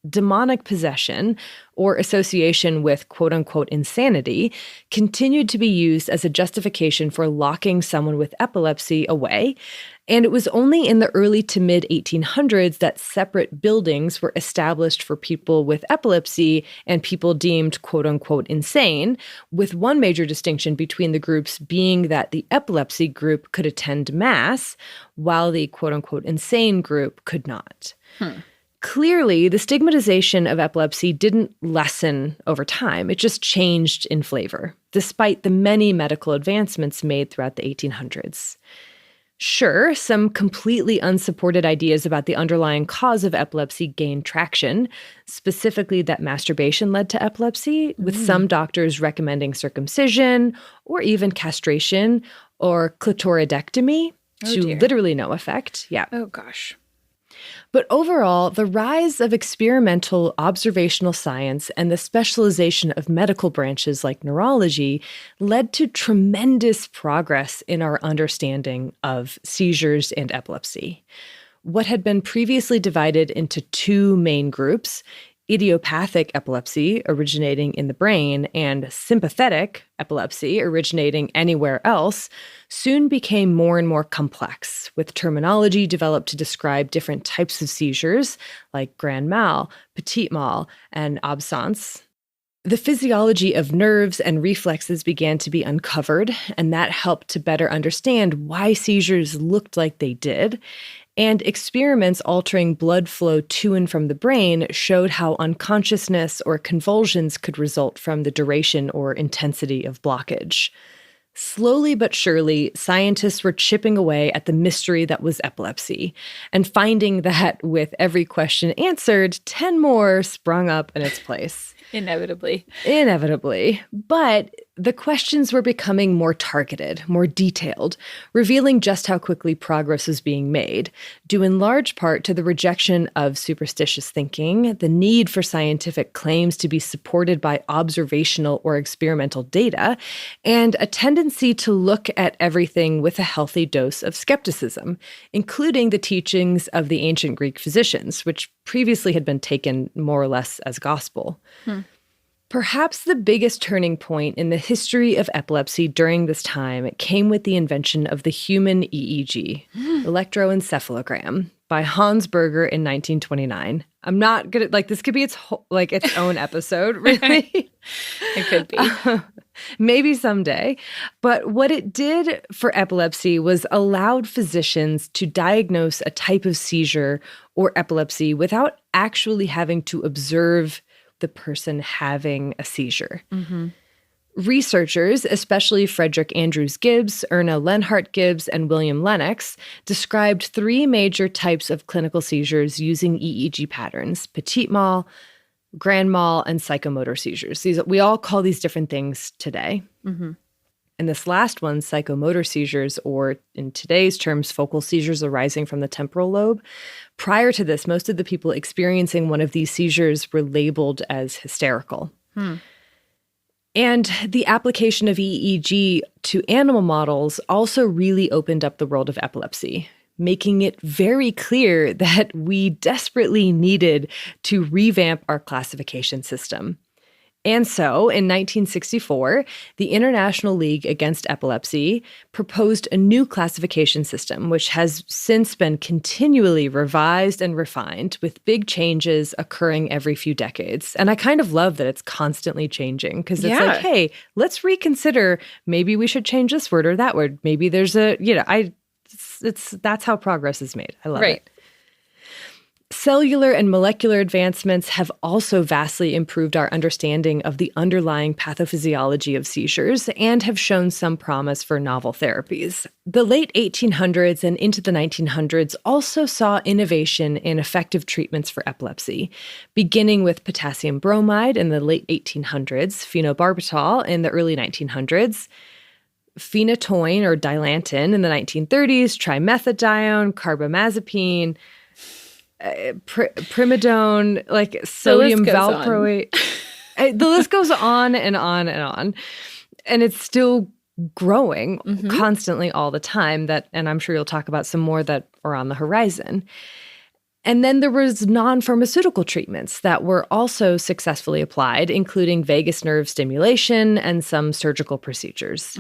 Demonic possession, or association with quote-unquote insanity, continued to be used as a justification for locking someone with epilepsy away, and it was only in the early to mid-1800s that separate buildings were established for people with epilepsy and people deemed quote-unquote insane, with one major distinction between the groups being that the epilepsy group could attend mass, while the quote-unquote insane group could not. Clearly, the stigmatization of epilepsy didn't lessen over time. It just changed in flavor, despite the many medical advancements made throughout the 1800s. Sure, some completely unsupported ideas about the underlying cause of epilepsy gained traction, specifically that masturbation led to epilepsy, with some doctors recommending circumcision or even castration or clitoridectomy to literally no effect. Yeah. Oh, gosh. But overall, the rise of experimental observational science and the specialization of medical branches like neurology led to tremendous progress in our understanding of seizures and epilepsy. What had been previously divided into two main groups, idiopathic epilepsy originating in the brain and sympathetic epilepsy originating anywhere else, soon became more and more complex, with terminology developed to describe different types of seizures like grand mal, petit mal, and absence. The physiology of nerves and reflexes began to be uncovered, and that helped to better understand why seizures looked like they did. And experiments altering blood flow to and from the brain showed how unconsciousness or convulsions could result from the duration or intensity of blockage. Slowly but surely, scientists were chipping away at the mystery that was epilepsy, and finding that with every question answered, 10 more sprung up in its place. Inevitably. But the questions were becoming more targeted, more detailed, revealing just how quickly progress was being made, due in large part to the rejection of superstitious thinking, the need for scientific claims to be supported by observational or experimental data, and a tendency to look at everything with a healthy dose of skepticism, including the teachings of the ancient Greek physicians, which previously had been taken more or less as gospel. Perhaps the biggest turning point in the history of epilepsy during this time came with the invention of the human EEG, electroencephalogram, by Hans Berger in 1929, I'm not gonna this could be its own episode, really. It could be. Maybe someday. But what it did for epilepsy was allowed physicians to diagnose a type of seizure or epilepsy without actually having to observe the person having a seizure. Mm-hmm. Researchers, especially Frederick Andrews Gibbs, Erna Lenhart Gibbs, and William Lennox, described 3 major types of clinical seizures using EEG patterns: petit mal, grand mal, and psychomotor seizures. We all call these different things today. Mm-hmm. And this last one, psychomotor seizures, or in today's terms, focal seizures arising from the temporal lobe. Prior to this, most of the people experiencing one of these seizures were labeled as hysterical. And the application of EEG to animal models also really opened up the world of epilepsy, making it very clear that we desperately needed to revamp our classification system. And so, in 1964, the International League Against Epilepsy proposed a new classification system, which has since been continually revised and refined, with big changes occurring every few decades. And I kind of love that it's constantly changing, because it's like, hey, let's reconsider. Maybe we should change this word or that word. Maybe there's that's how progress is made. I love it. Cellular and molecular advancements have also vastly improved our understanding of the underlying pathophysiology of seizures and have shown some promise for novel therapies. The late 1800s and into the 1900s also saw innovation in effective treatments for epilepsy, beginning with potassium bromide in the late 1800s, phenobarbital in the early 1900s, phenytoin or dilantin in the 1930s, trimethadione, carbamazepine, primidone, sodium valproate. The list goes on and on and on. And it's still growing constantly all the time, and I'm sure you'll talk about some more that are on the horizon. And then there was non-pharmaceutical treatments that were also successfully applied, including vagus nerve stimulation and some surgical procedures.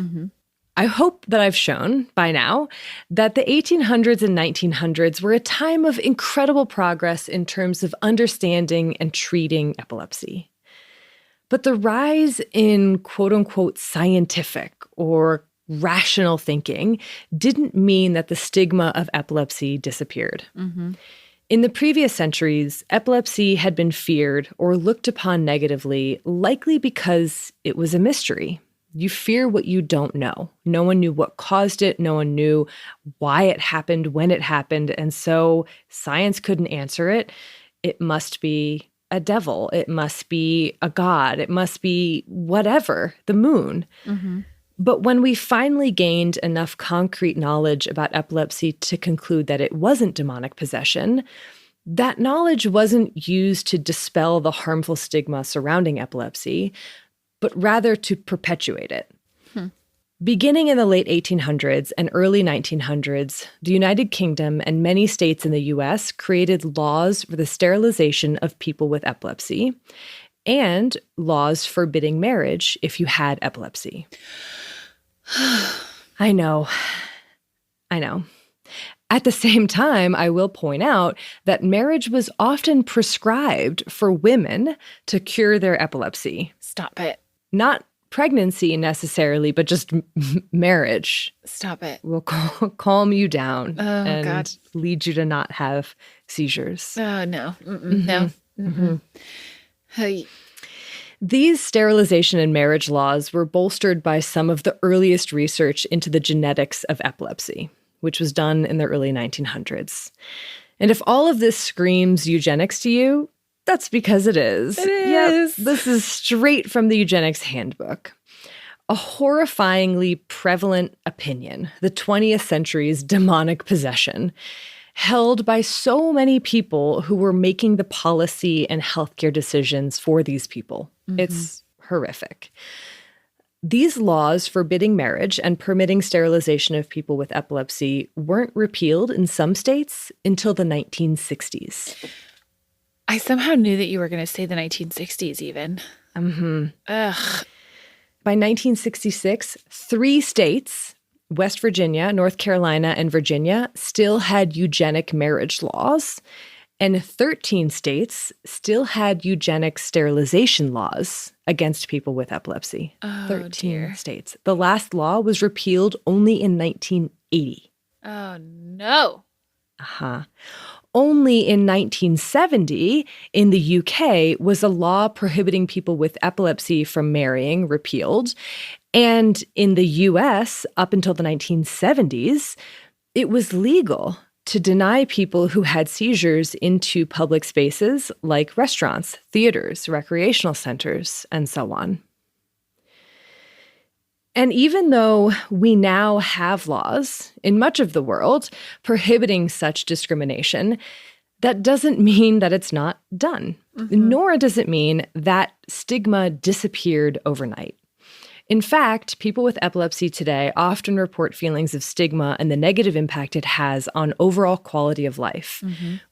I hope that I've shown by now that the 1800s and 1900s were a time of incredible progress in terms of understanding and treating epilepsy. But the rise in quote-unquote scientific or rational thinking didn't mean that the stigma of epilepsy disappeared. In the previous centuries, epilepsy had been feared or looked upon negatively, likely because it was a mystery. You fear what you don't know. No one knew what caused it. No one knew why it happened, when it happened. And so science couldn't answer it. It must be a devil. It must be a god. It must be whatever, the moon. But when we finally gained enough concrete knowledge about epilepsy to conclude that it wasn't demonic possession, that knowledge wasn't used to dispel the harmful stigma surrounding epilepsy, but rather to perpetuate it. Beginning in the late 1800s and early 1900s, the United Kingdom and many states in the U.S. created laws for the sterilization of people with epilepsy and laws forbidding marriage if you had epilepsy. I know. At the same time, I will point out that marriage was often prescribed for women to cure their epilepsy. Stop it. Not pregnancy necessarily, but just marriage. Stop it. Will calm you down and God. lead you to not have seizures. Oh, no. No. Hey. These sterilization and marriage laws were bolstered by some of the earliest research into the genetics of epilepsy, which was done in the early 1900s. And if all of this screams eugenics to you, that's because it is. It is. Yep, this is straight from the Eugenics Handbook. A horrifyingly prevalent opinion, the 20th century's demonic possession, held by so many people who were making the policy and healthcare decisions for these people. It's horrific. These laws forbidding marriage and permitting sterilization of people with epilepsy weren't repealed in some states until the 1960s. I somehow knew that you were going to say the 1960s even. Ugh. By 1966, 3 states, West Virginia, North Carolina, and Virginia, still had eugenic marriage laws. And 13 states still had eugenic sterilization laws against people with epilepsy. Oh, 13 dear. states. The last law was repealed only in 1980. Oh, no. Uh-huh. Only in 1970, in the UK, was a law prohibiting people with epilepsy from marrying repealed. And in the US, up until the 1970s, it was legal to deny people who had seizures into public spaces like restaurants, theaters, recreational centers, and so on. And even though we now have laws in much of the world prohibiting such discrimination, that doesn't mean that it's not done, nor does it mean that stigma disappeared overnight. In fact, people with epilepsy today often report feelings of stigma and the negative impact it has on overall quality of life,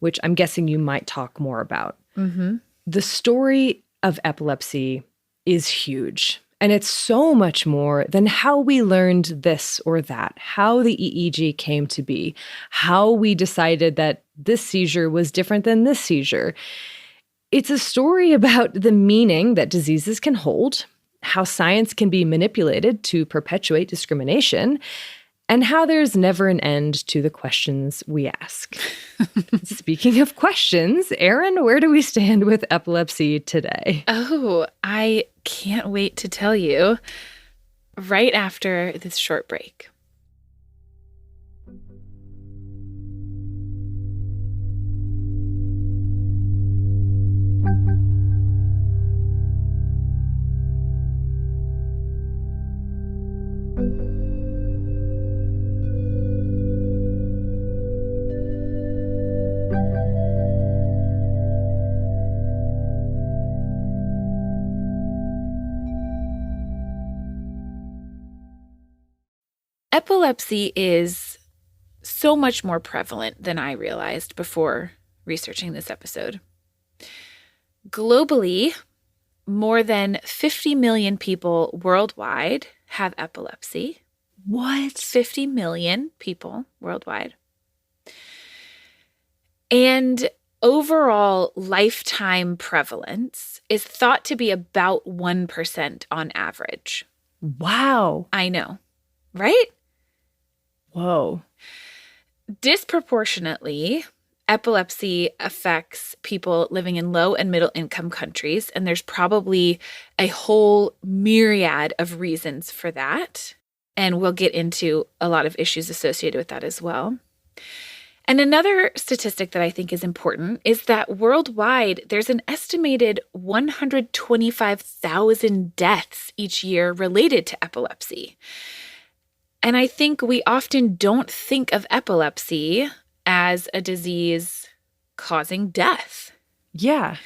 which I'm guessing you might talk more about. The story of epilepsy is huge. And it's so much more than how we learned this or that, how the EEG came to be, how we decided that this seizure was different than this seizure. It's a story about the meaning that diseases can hold, how science can be manipulated to perpetuate discrimination, and how there's never an end to the questions we ask. Speaking of questions, Erin, where do we stand with epilepsy today? Oh, I can't wait to tell you right after this short break. Epilepsy is so much more prevalent than I realized before researching this episode. Globally, more than 50 million people worldwide have epilepsy. What? 50 million people worldwide. And overall lifetime prevalence is thought to be about 1% on average. Wow. I know, right? Whoa. Disproportionately, epilepsy affects people living in low and middle income countries, and there's probably a whole myriad of reasons for that. And we'll get into a lot of issues associated with that as well. And another statistic that I think is important is that worldwide, there's an estimated 125,000 deaths each year related to epilepsy. And I think we often don't think of epilepsy as a disease causing death. Yeah.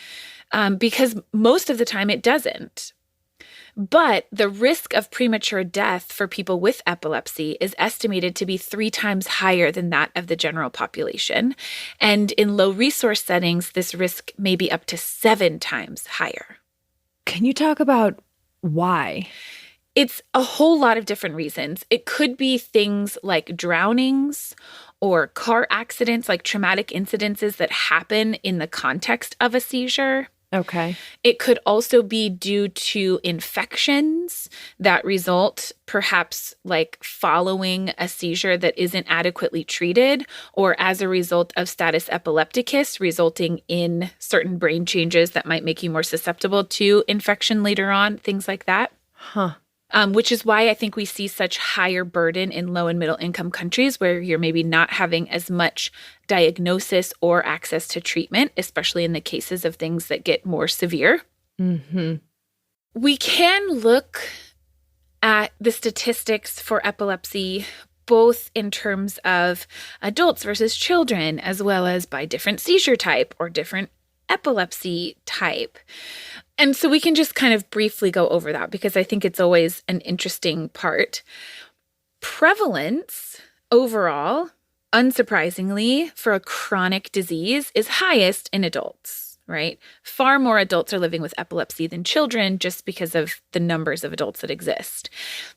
Because most of the time it doesn't. But the risk of premature death for people with epilepsy is estimated to be 3 times higher than that of the general population. And in low resource settings, this risk may be up to 7 times higher. Can you talk about why? It's a whole lot of different reasons. It could be things like drownings or car accidents, like traumatic incidences that happen in the context of a seizure. Okay. It could also be due to infections that result perhaps like following a seizure that isn't adequately treated, or as a result of status epilepticus resulting in certain brain changes that might make you more susceptible to infection later on, things like that. Huh. Which is why I think we see such higher burden in low and middle income countries where you're maybe not having as much diagnosis or access to treatment, especially in the cases of things that get more severe. Mm-hmm. We can look at the statistics for epilepsy both in terms of adults versus children, as well as by different seizure type or different epilepsy type. And so we can just kind of briefly go over that because I think it's always an interesting part. Prevalence overall, unsurprisingly, for a chronic disease is highest in adults, right? Far more adults are living with epilepsy than children just because of the numbers of adults that exist.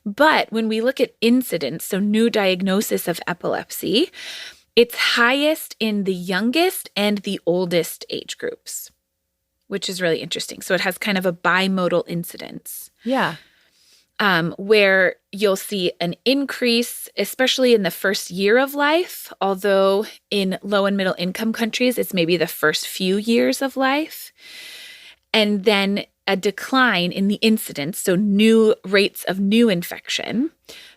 But when we look at incidence, so new diagnosis of epilepsy, It's highest in the youngest and the oldest age groups, which is really interesting. So it has kind of a bimodal incidence. Yeah. Where you'll see an increase, especially in the first year of life, although in low and middle income countries, it's maybe the first few years of life. And then a decline in the incidence, so new rates of new infection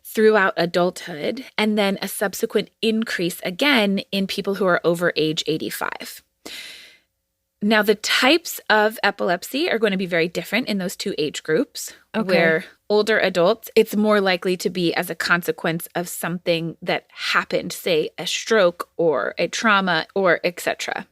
throughout adulthood, and then a subsequent increase again in people who are over age 85. Now, the types of epilepsy are going to be very different in those two age groups, where older adults, it's more likely to be as a consequence of something that happened, say a stroke or a trauma or etc.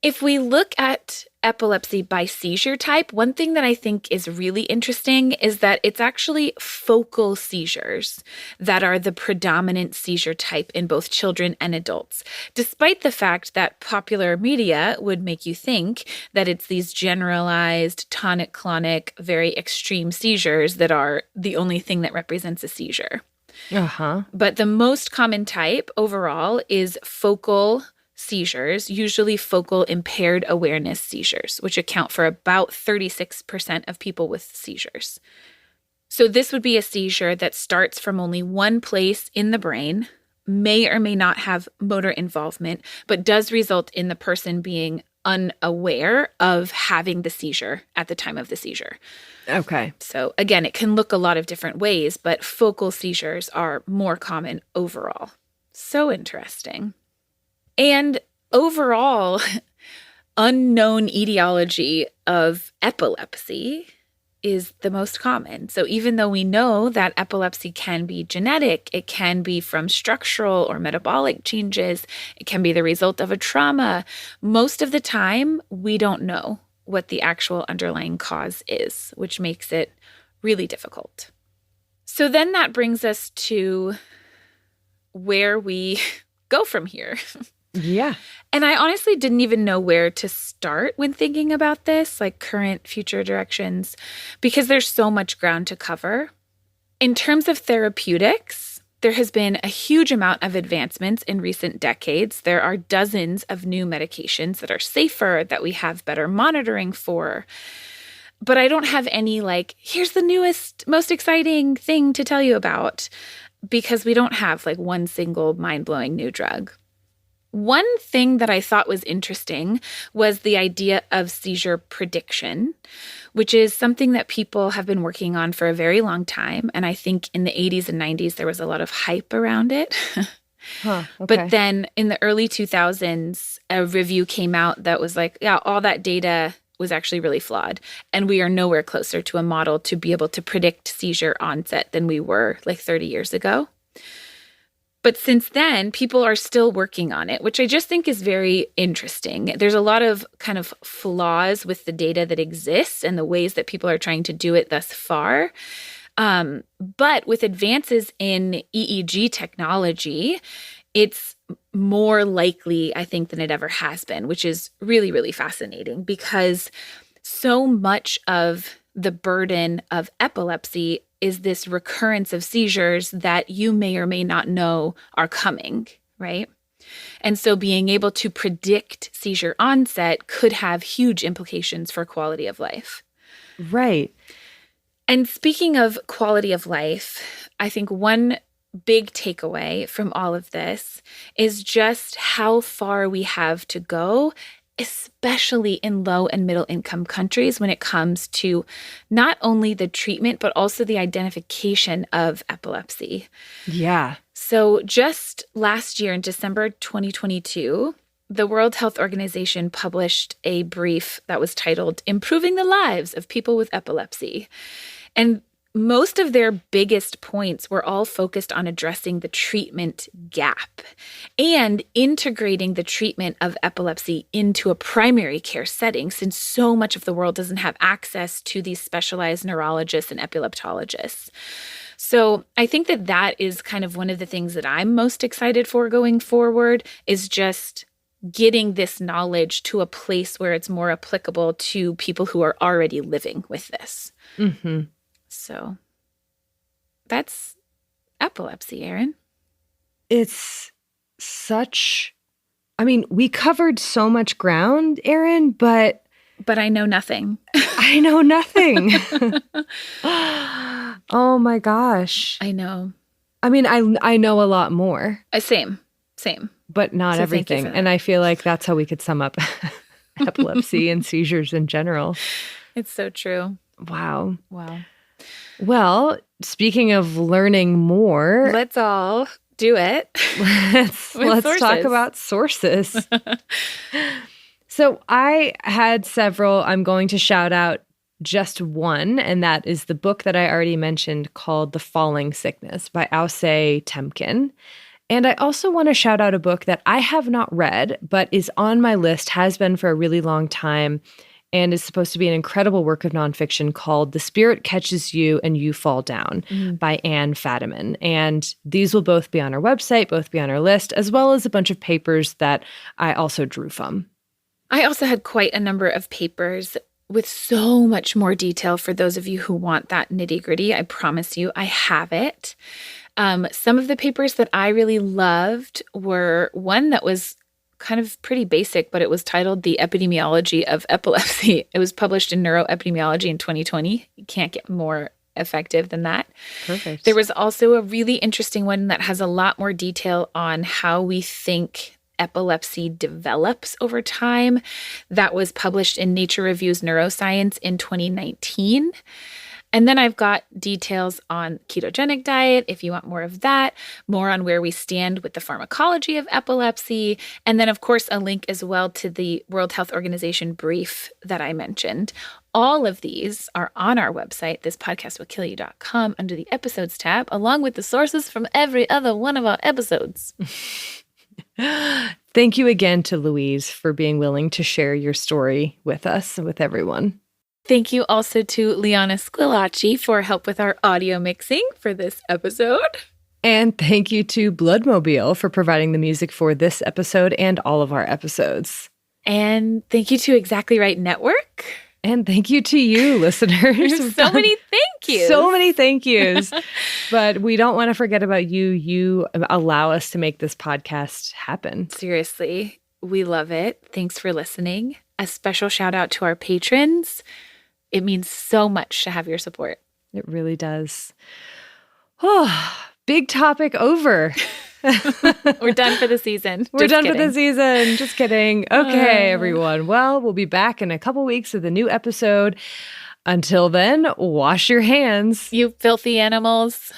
If we look at epilepsy by seizure type, one thing that I think is really interesting is that it's actually focal seizures that are the predominant seizure type in both children and adults, despite the fact that popular media would make you think that it's these generalized, tonic-clonic, very extreme seizures that are the only thing that represents a seizure. But the most common type overall is focal seizures, usually focal impaired awareness seizures, which account for about 36% of people with seizures. So this would be a seizure that starts from only one place in the brain, may or may not have motor involvement, but does result in the person being unaware of having the seizure at the time of the seizure. Okay. So again, it can look a lot of different ways, but focal seizures are more common overall. So interesting. And overall, unknown etiology of epilepsy is the most common. So even though we know that epilepsy can be genetic, it can be from structural or metabolic changes, it can be the result of a trauma, most of the time we don't know what the actual underlying cause is, which makes it really difficult. So then that brings us to where we go from here. Yeah. And I honestly didn't even know where to start when thinking about this, like current, future directions, because there's so much ground to cover. In terms of therapeutics, there has been a huge amount of advancements in recent decades. There are dozens of new medications that are safer, that we have better monitoring for. But I don't have any like, here's the newest, most exciting thing to tell you about, because we don't have like one single mind-blowing new drug. One thing that I thought was interesting was the idea of seizure prediction, which is something that people have been working on for a very long time. And I think in the 80s and 90s, there was a lot of hype around it. But then in the early 2000s, a review came out that was like, yeah, all that data was actually really flawed. And we are nowhere closer to a model to be able to predict seizure onset than we were like 30 years ago. But since then, people are still working on it, which I just think is very interesting. There's a lot of kind of flaws with the data that exists and the ways that people are trying to do it thus far. But with advances in EEG technology, it's more likely, I think, than it ever has been, which is really, really fascinating because so much of the burden of epilepsy is this recurrence of seizures that you may or may not know are coming, right? And so being able to predict seizure onset could have huge implications for quality of life. Right. And speaking of quality of life, I think one big takeaway from all of this is just how far we have to go, especially in low and middle income countries when it comes to not only the treatment, but also the identification of epilepsy. Yeah. So just last year in December 2022, the World Health Organization published a brief that was titled Improving the Lives of People with Epilepsy. And most of their biggest points were all focused on addressing the treatment gap and integrating the treatment of epilepsy into a primary care setting, since so much of the world doesn't have access to these specialized neurologists and epileptologists. So I think that that is kind of one of the things that I'm most excited for going forward, is just getting this knowledge to a place where it's more applicable to people who are already living with this. Mm-hmm. So that's epilepsy, Erin. It's we covered so much ground, Erin, but I know nothing. I know nothing. Oh my gosh. I know. I mean, I know a lot more. Same. But not So everything. And I feel like that's how we could sum up epilepsy and seizures in general. It's so true. Wow. Wow. Well, speaking of learning more, Let's all do it. let's talk about sources. So I had several. I'm going to shout out just one, and that is the book that I already mentioned called The Falling Sickness by Ause Temkin. And I also want to shout out a book that I have not read, but is on my list, has been for a really long time, and is supposed to be an incredible work of nonfiction called The Spirit Catches You and You Fall Down by Anne Fadiman. And these will both be on our website, both be on our list, as well as a bunch of papers that I also drew from. I also had quite a number of papers with so much more detail for those of you who want that nitty-gritty. I promise you, I have it. Some of the papers that I really loved were one that was kind of pretty basic, but it was titled The Epidemiology of Epilepsy. It was published in Neuroepidemiology in 2020. You can't get more effective than that. Perfect. There was also a really interesting one that has a lot more detail on how we think epilepsy develops over time. That was published in Nature Reviews Neuroscience in 2019. And then I've got details on ketogenic diet, if you want more of that, more on where we stand with the pharmacology of epilepsy, and then, of course, a link as well to the World Health Organization brief that I mentioned. All of these are on our website, thispodcastwillkillyou.com, under the episodes tab, along with the sources from every other one of our episodes. Thank you again to Louise for being willing to share your story with us and with everyone. Thank you also to Liana Squilacci for help with our audio mixing for this episode. And thank you to Bloodmobile for providing the music for this episode and all of our episodes. And thank you to Exactly Right Network. And thank you to you, listeners. There's so many thank yous. So many thank yous. But we don't want to forget about you. You allow us to make this podcast happen. Seriously, we love it. Thanks for listening. A special shout out to our patrons. It means so much to have your support. It really does. Oh, big topic over. We're done for the season. We're done for the season. Just kidding. Okay, everyone. Well, we'll be back in a couple weeks with a new episode. Until then, wash your hands. You filthy animals.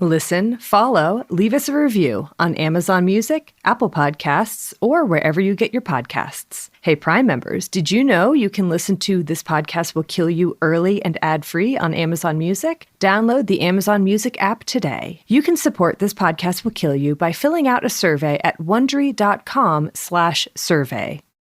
Listen, follow, leave us a review on Amazon Music, Apple Podcasts, or wherever you get your podcasts. Hey, Prime members, did you know you can listen to This Podcast Will Kill You early and ad-free on Amazon Music? Download the Amazon Music app today. You can support This Podcast Will Kill You by filling out a survey at Wondery.com/survey.